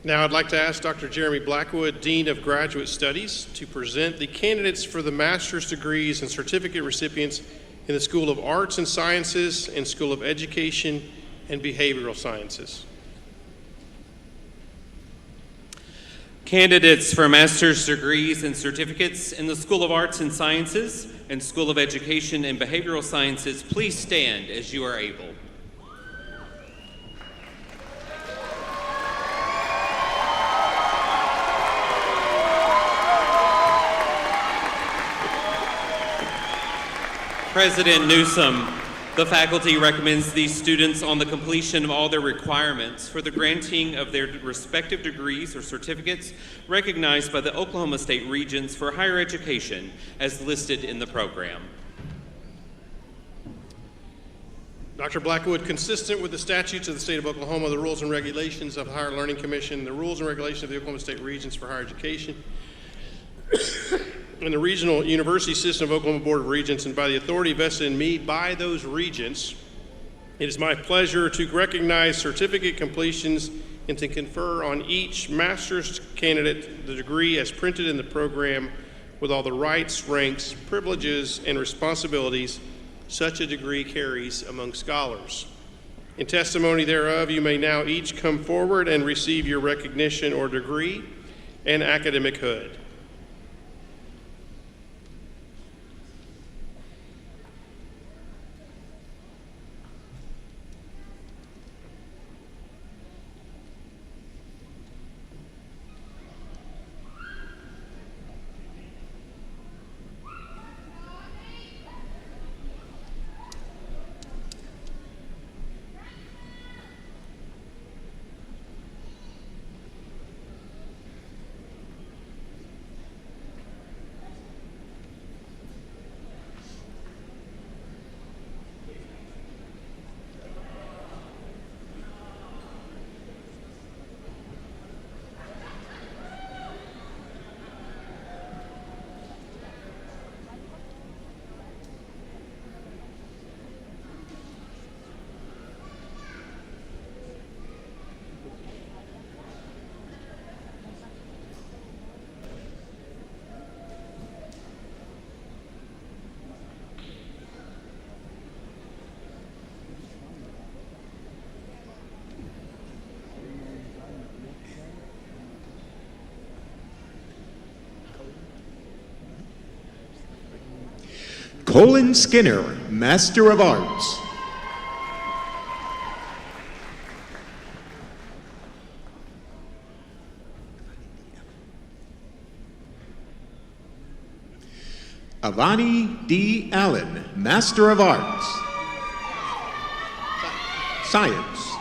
Now I'd like to ask Dr. Jeremy Blackwood, Dean of Graduate Studies, to present the candidates for the master's degrees and certificate recipients in the School of Arts and Sciences and School of Education and Behavioral Sciences. Candidates for master's degrees and certificates in the School of Arts and Sciences and School of Education and Behavioral Sciences, please stand as you are able. President Newsom, the faculty recommends these students on the completion of all their requirements for the granting of their respective degrees or certificates recognized by the Oklahoma State Regents for Higher Education as listed in the program. Dr. Blackwood, consistent with the statutes of the state of Oklahoma, the rules and regulations of the Higher Learning Commission, the rules and regulations of the Oklahoma State Regents for Higher Education, and the Regional University System of Oklahoma Board of Regents, and by the authority vested in me by those regents, it is my pleasure to recognize certificate completions and to confer on each master's candidate the degree as printed in the program with all the rights, ranks, privileges, and responsibilities such a degree carries among scholars. In testimony thereof, you may now each come forward and receive your recognition or degree and academic hood. Colin Skinner, Master of Arts. Avani D. Allen, Master of Arts. Science.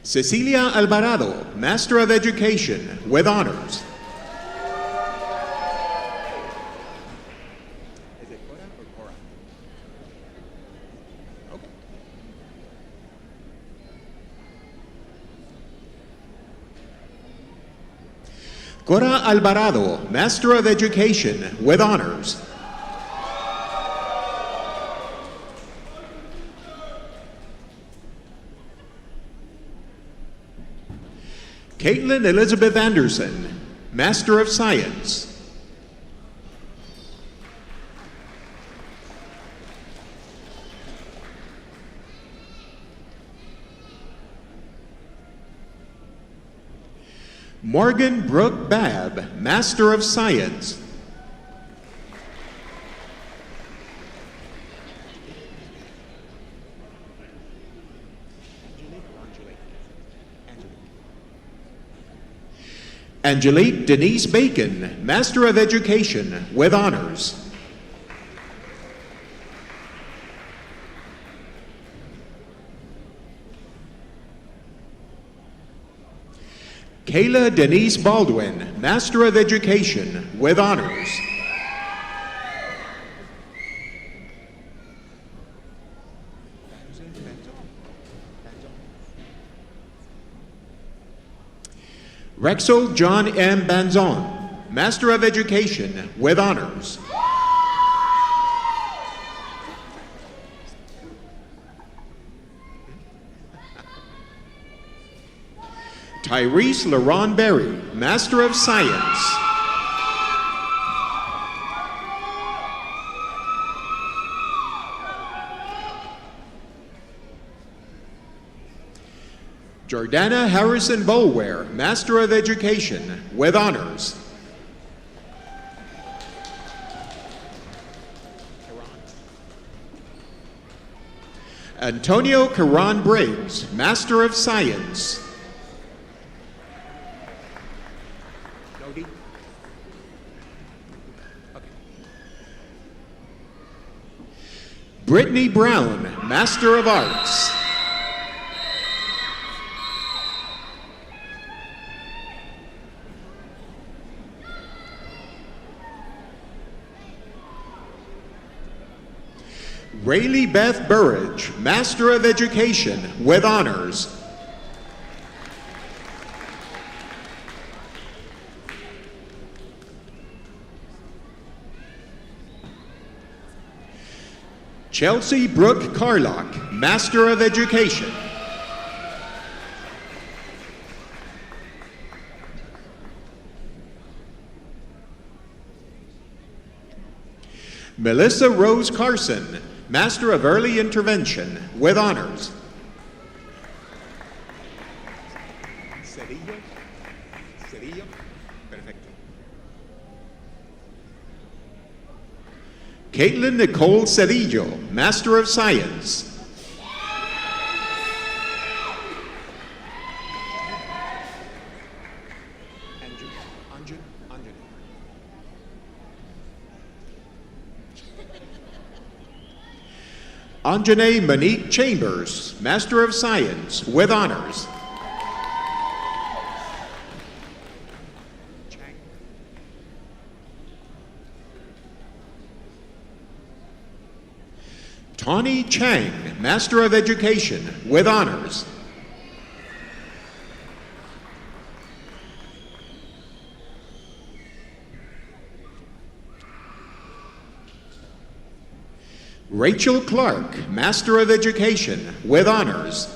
Cecilia Alvarado, Master of Education, with honors. Is it Cora or Cora? Okay. Cora Alvarado, Master of Education, with honors. Caitlin Elizabeth Anderson, Master of Science. Morgan Brooke Babb, Master of Science. Angelique Denise Bacon, Master of Education, with honors. Kayla Denise Baldwin, Master of Education, with honors. Rexel John M. Banzon, Master of Education, with honors. Tyrese LaRon Berry, Master of Science. Jordana Harrison Bolware, Master of Education, with honors. Antonio Caron Briggs, Master of Science. Brittany Brown, Master of Arts. Rayleigh Beth Burridge, Master of Education, with honors. Chelsea Brooke Carlock, Master of Education. Melissa Rose Carson, Master of Early Intervention, with honors. Cedillo, perfecto. Caitlin Nicole Cedillo, Master of Science. Anjanae Monique Chambers, Master of Science, with honors. Tawny Chang, Master of Education, with honors. Rachel Clark, Master of Education, with honors.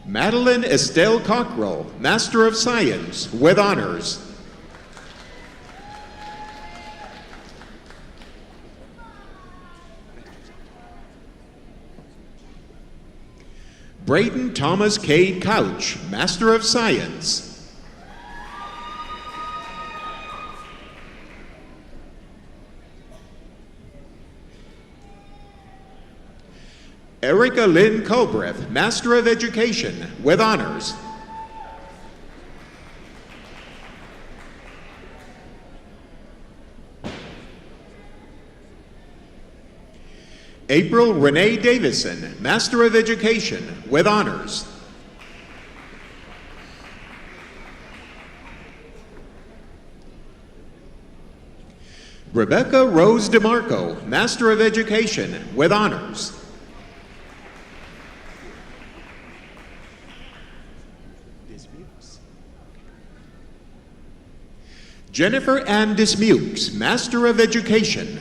Madeline Estelle Cockrell, Master of Science, with honors. Braden Thomas Cade Couch, Master of Science. Erica Lynn Culbreth, Master of Education, with honors. April Renee Davison, Master of Education, with honors. Rebecca Rose DeMarco, Master of Education, with honors. Jennifer Ann Dismukes, Master of Education.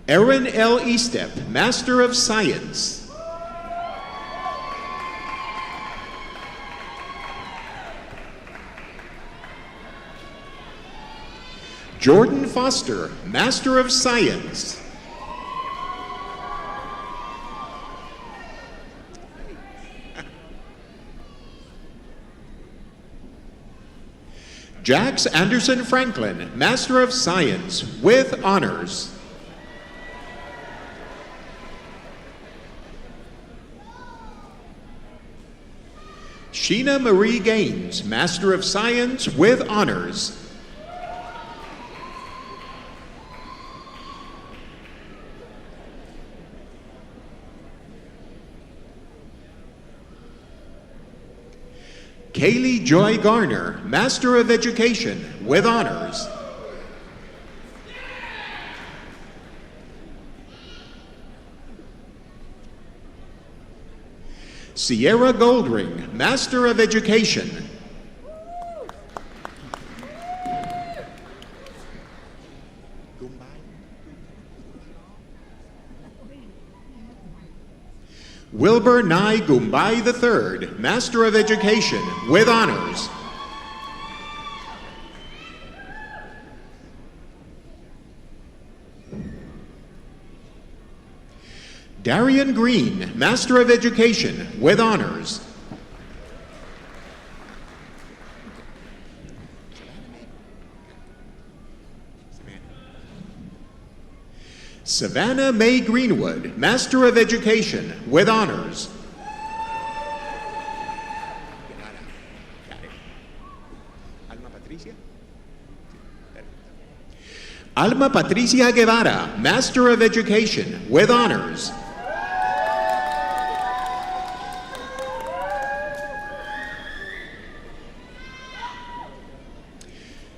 Erin L. Estep, Master of Science. Jordan Foster, Master of Science. Jax Anderson Franklin, Master of Science, with honors. Sheena Marie Gaines, Master of Science, with honors. Kaylee Joy Garner, Master of Education, with honors. Sierra Goldring, Master of Education. Wilbur Nye Gumbai III, Master of Education, with honors. Darian Green, Master of Education, with honors. Savannah Mae Greenwood, Master of Education, with honors. Alma Patricia Guevara, Master of Education, with honors.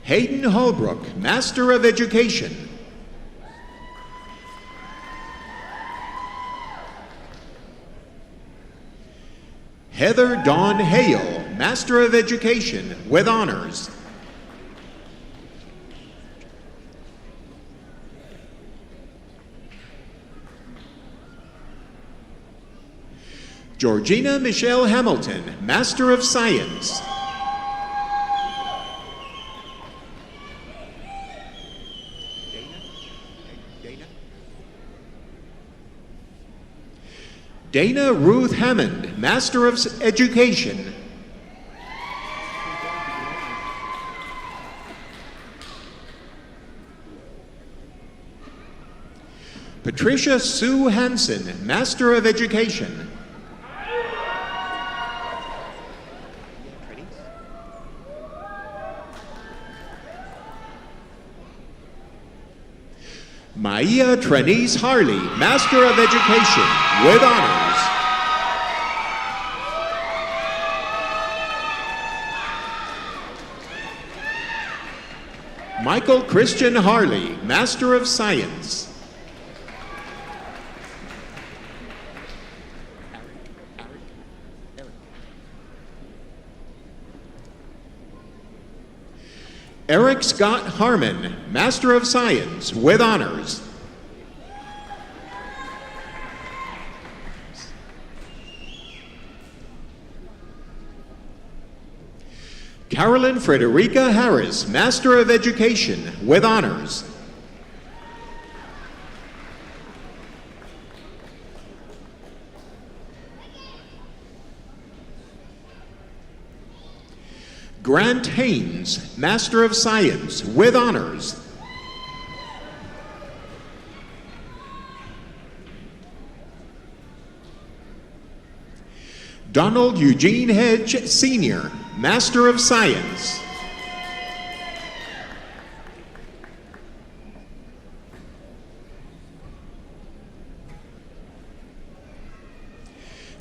Hayden Holbrook, Master of Education. Heather Dawn Hale, Master of Education, with honors. Georgina Michelle Hamilton, Master of Science. Dana Ruth Hammond, Master of Education. Patricia Sue Hansen, Master of Education. Maia Trenice Harley, Master of Education, with honors. Michael Christian Harley, Master of Science. Eric Scott Harmon, Master of Science, with honors. Carolyn Frederica Harris, Master of Education, with honors. Grant Haynes, Master of Science, with honors. Donald Eugene Hedge, Sr., Master of Science.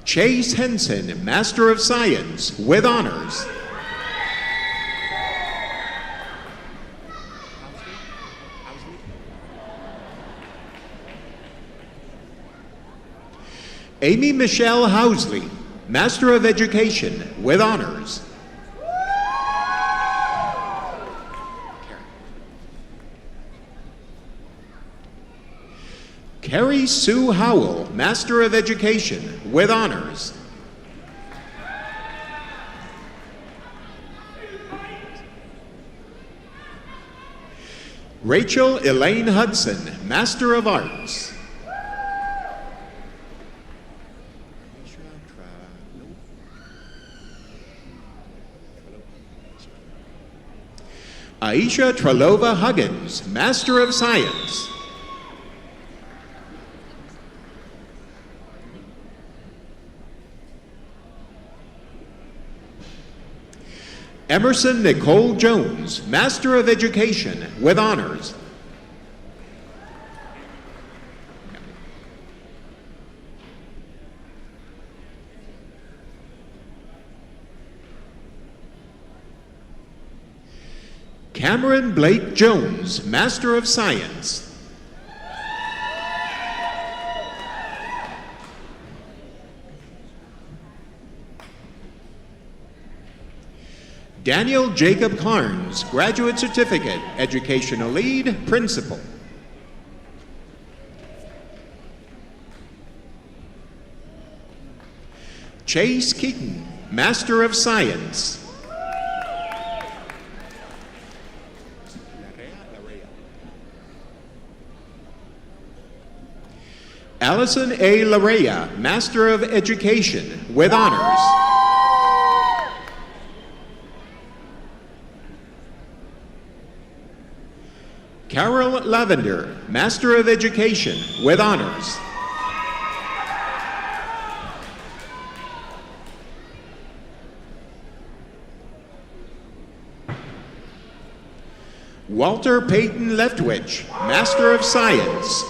Chase Henson, Master of Science, with honors. Amy Michelle Housley, Master of Education, with honors. Carrie Sue Howell, Master of Education, with honors. Rachel Elaine Hudson, Master of Arts. Aisha Tralova Huggins, Master of Science. Emerson Nicole Jones, Master of Education, with honors. Cameron Blake Jones, Master of Science. Daniel Jacob Carnes, Graduate Certificate, Educational Lead, Principal. Chase Keaton, Master of Science. Allison A. Larea, Master of Education, with honors. Carol Lavender, Master of Education, with honors. Walter Peyton Leftwich, Master of Science.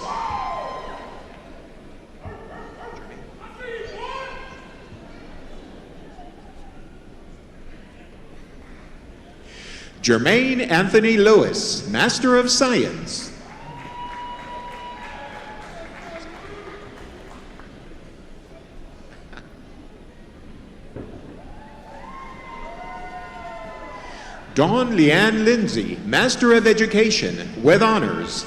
Jermaine Anthony Lewis, Master of Science. Dawn Leanne Lindsay, Master of Education, with honors.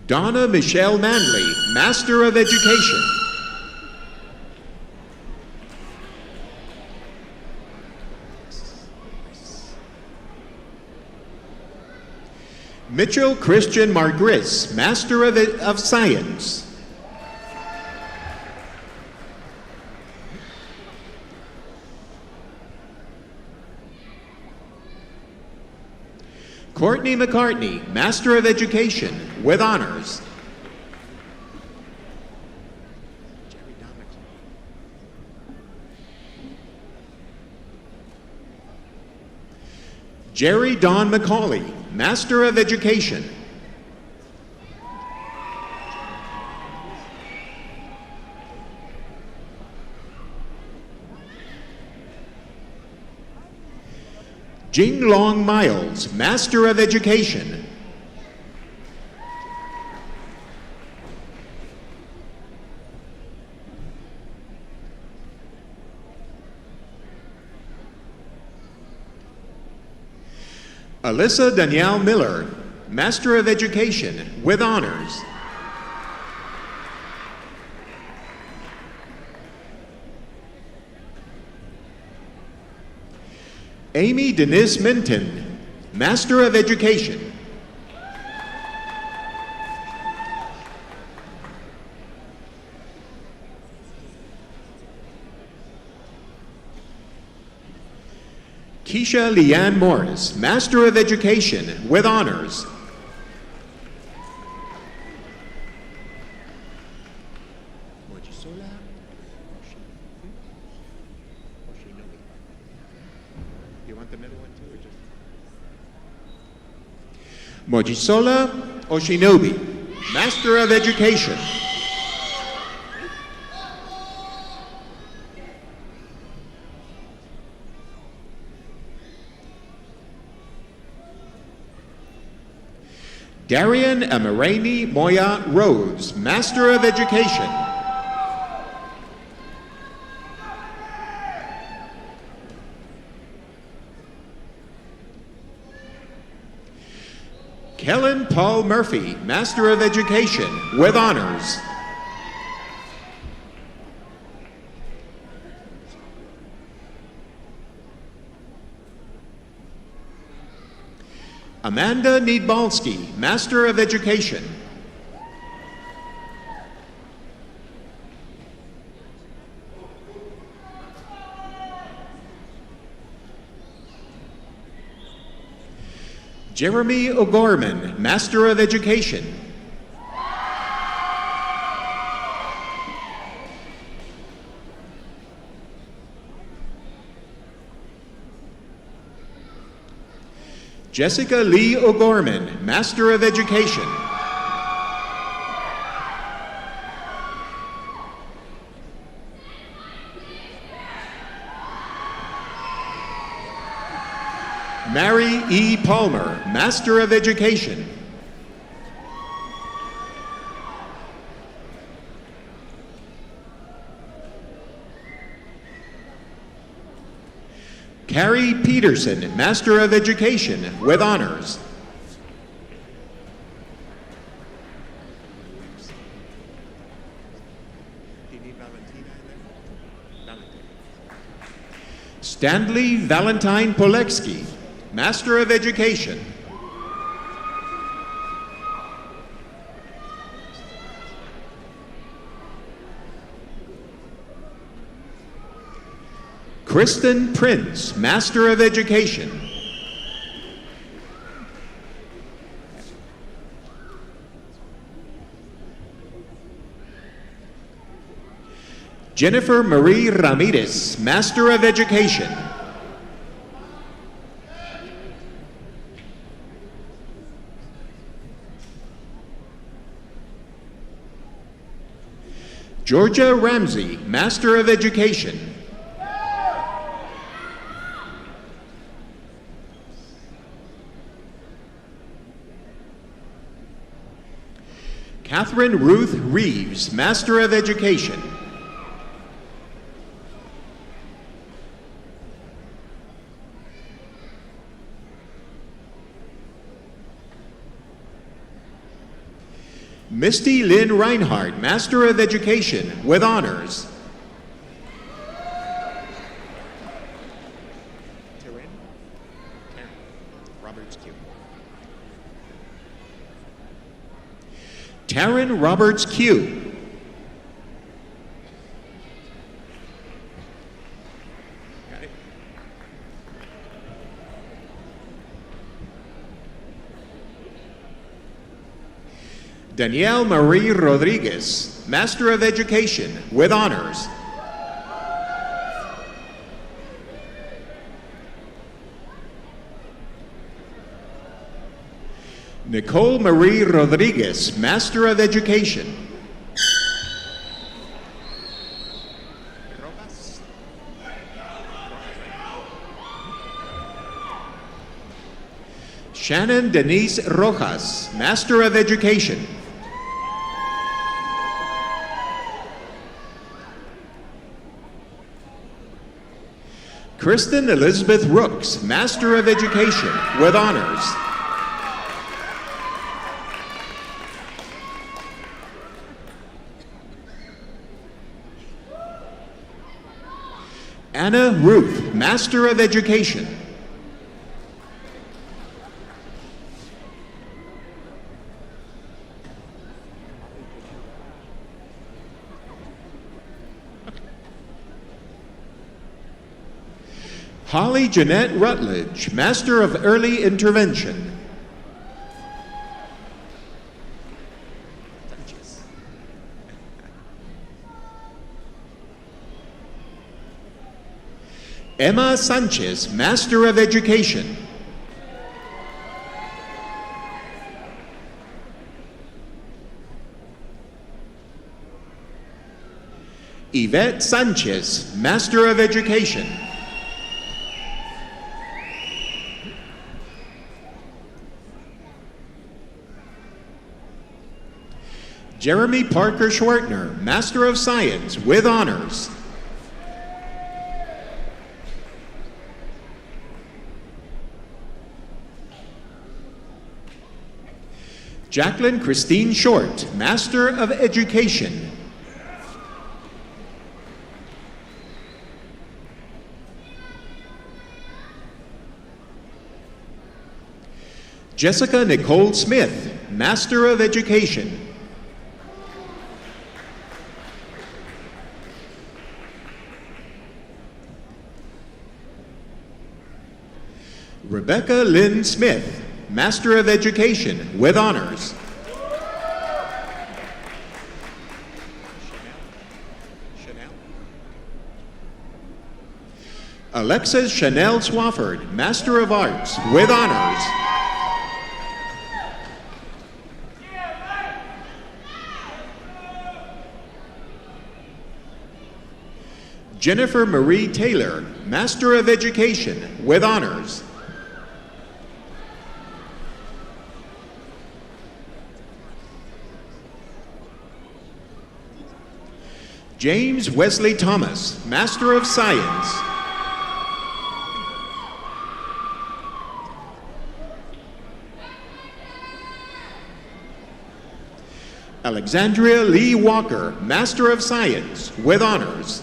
Donna Michelle Manley, Master of Education. Mitchell Christian Margris, Master of Science. Courtney McCartney, Master of Education, with honors. Jerry Don McCauley, Master of Education. Jing Long Miles, Master of Education. Alyssa Danielle Miller, Master of Education, with honors. Amy Denise Minton, Master of Education. Keisha Leanne Morris, Master of Education, with honors. You want the middle one too, or just? Mojisola Oshinobi, Master of Education. Darian Amarani Moya Rhodes, Master of Education. Kellen Paul Murphy, Master of Education, with honors. Amanda Niedbalski, Master of Education. Jeremy O'Gorman, Master of Education. Jessica Lee O'Gorman, Master of Education. Mary E. Palmer, Master of Education. Carrie Peterson, Master of Education with honors. Stanley Valentine Poleksky, Master of Education. Kristen Prince, Master of Education. Jennifer Marie Ramirez, Master of Education. Georgia Ramsey, Master of Education. Catherine Ruth Reeves, Master of Education. Misty Lynn Reinhardt, Master of Education with honors. Taryn Roberts Q. Danielle Marie Rodriguez, Master of Education with honors. Nicole Marie Rodriguez, Master of Education. Shannon Denise Rojas, Master of Education. Kristen Elizabeth Rooks, Master of Education with honors. Anna Ruth, Master of Education. Holly Jeanette Rutledge, Master of Early Intervention. Emma Sanchez, Master of Education. Yvette Sanchez, Master of Education. Jeremy Parker Schwertner, Master of Science with honors. Jacqueline Christine Short, Master of Education. Jessica Nicole Smith, Master of Education. Rebecca Lynn Smith, Master of Education with honors. Alexis Chanel Swafford, Master of Arts with honors. Jennifer Marie Taylor, Master of Education with honors. James Wesley Thomas, Master of Science. Alexandria Lee Walker, Master of Science with honors.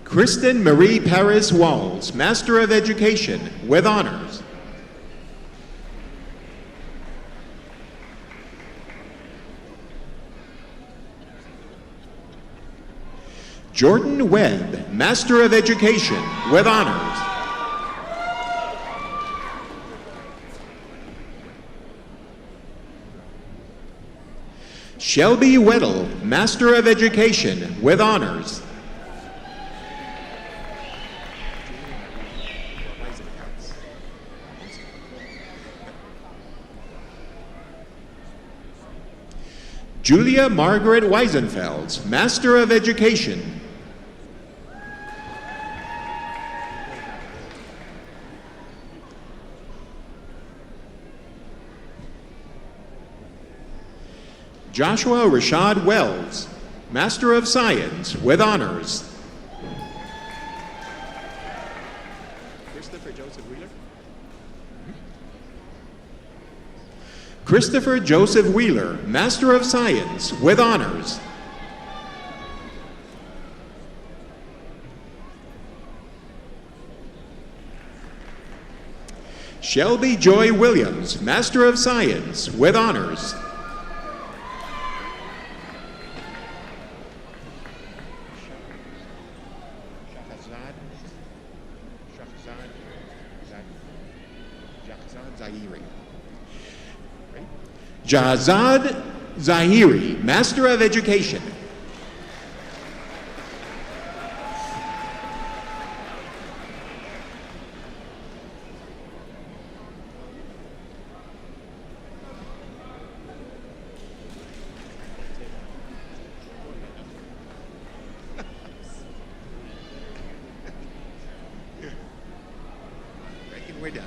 Kristen Marie Paris Walls, Master of Education with honors. Jordan Webb, Master of Education with honors. Shelby Weddle, Master of Education with honors. Julia Margaret Weisenfels, Master of Education. Joshua Rashad Wells, Master of Science with honors. Christopher Joseph Wheeler. Christopher Joseph Wheeler, Master of Science with honors. Shelby Joy Williams, Master of Science with honors. Jazad Zahiri, Master of Education. We're done.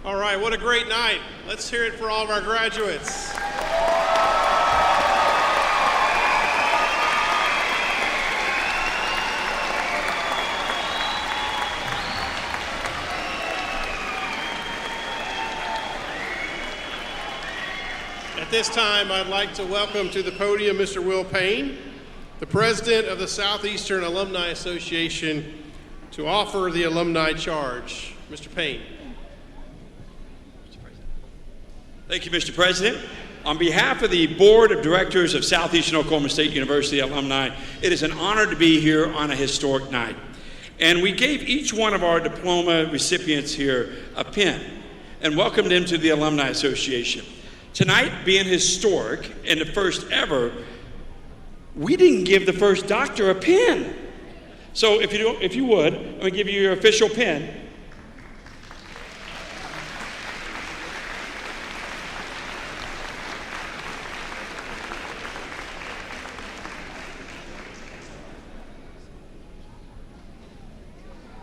All right, what a great night. Let's hear it for all of our graduates. At this time, I'd like to welcome to the podium Mr. Will Payne, the president of the Southeastern Alumni Association, to offer the alumni charge. Mr. Payne. Thank you, Mr. President. On behalf of the Board of Directors of Southeastern Oklahoma State University alumni, it is an honor to be here on a historic night. And we gave each one of our diploma recipients here a pin and welcomed them to the Alumni Association. Tonight being historic and the first ever, we didn't give the first doctor a pin. So if you would, I'm going to give you your official pin.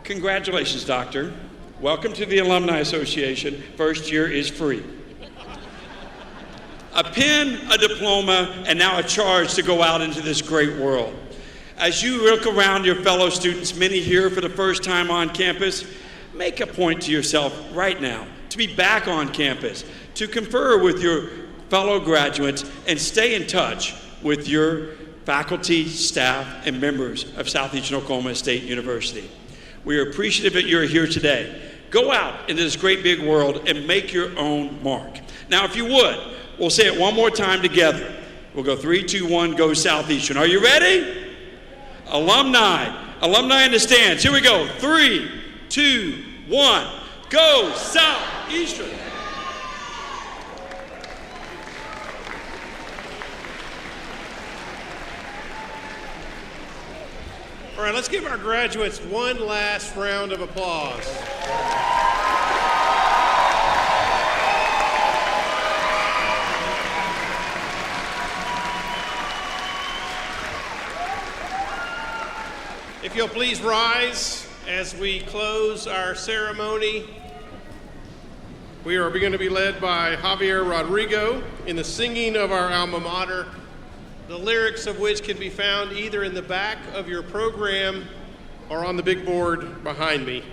Congratulations, Doctor. Welcome to the Alumni Association. First year is free. A pin, a diploma, and now a charge to go out into this great world. As you look around your fellow students, many here for the first time on campus, make a point to yourself right now to be back on campus, to confer with your fellow graduates, and stay in touch with your faculty, staff, and members of Southeastern Oklahoma State University. We are appreciative that you're here today. Go out into this great big world and make your own mark. Now, if you would, we'll say it one more time together. We'll go 3, 2, 1, go Southeastern. Are you ready? Alumni in the stands. Here we go. 3, 2, 1, go Southeastern. All right, let's give our graduates one last round of applause. If you'll please rise as we close our ceremony. We are going to be led by Javier Rodrigo in the singing of our alma mater, the lyrics of which can be found either in the back of your program or on the big board behind me.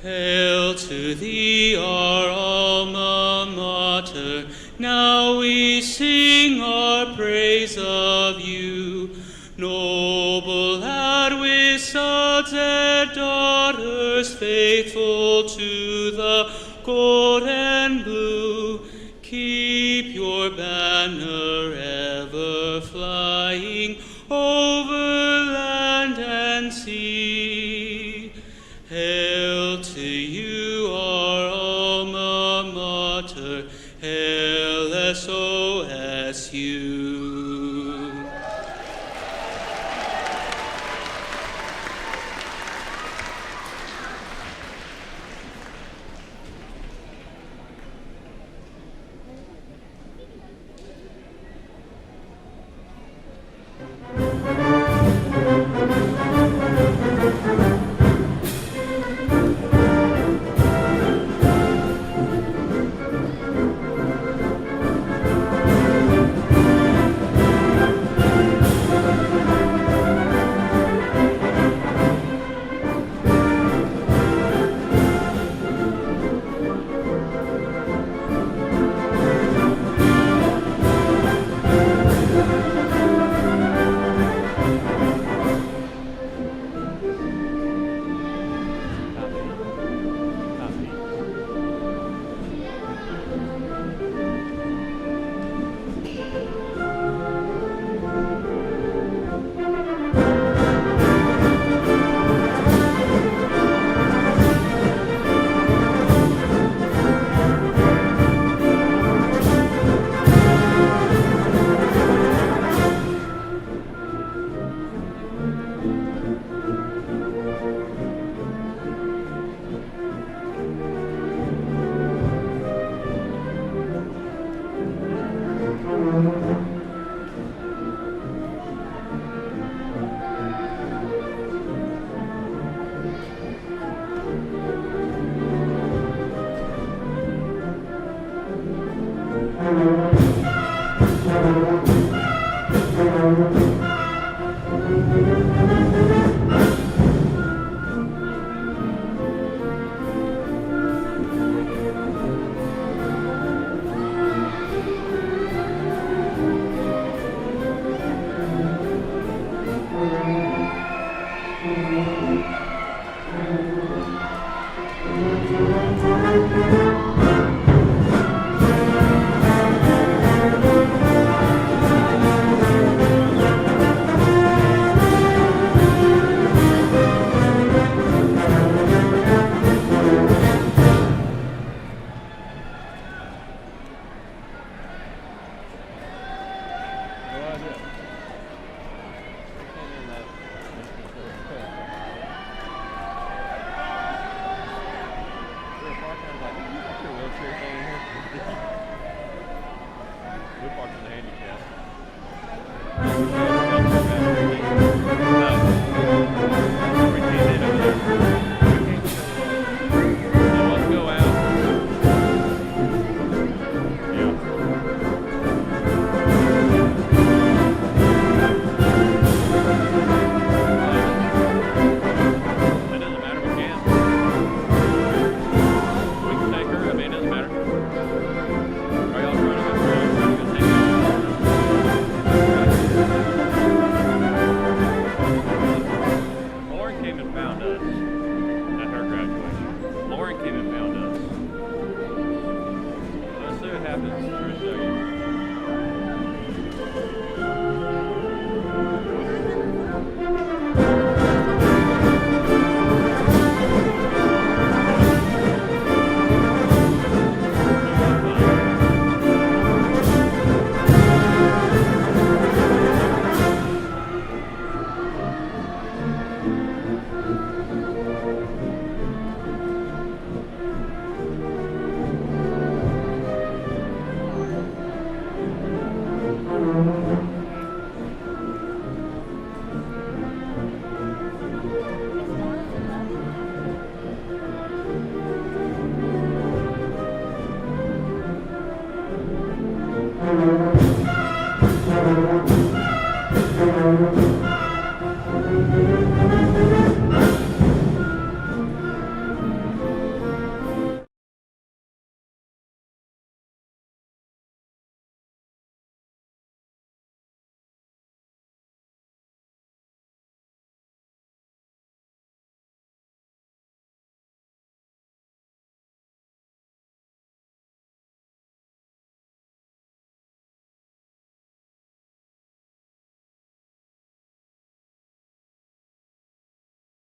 Hail to thee, our alma mater, now we sing our praise of you. Noble lad with sons and daughters, faithful to the gold and blue, keep your banner ever flying over land and sea. Hail to you, our alma mater, hail SOSU.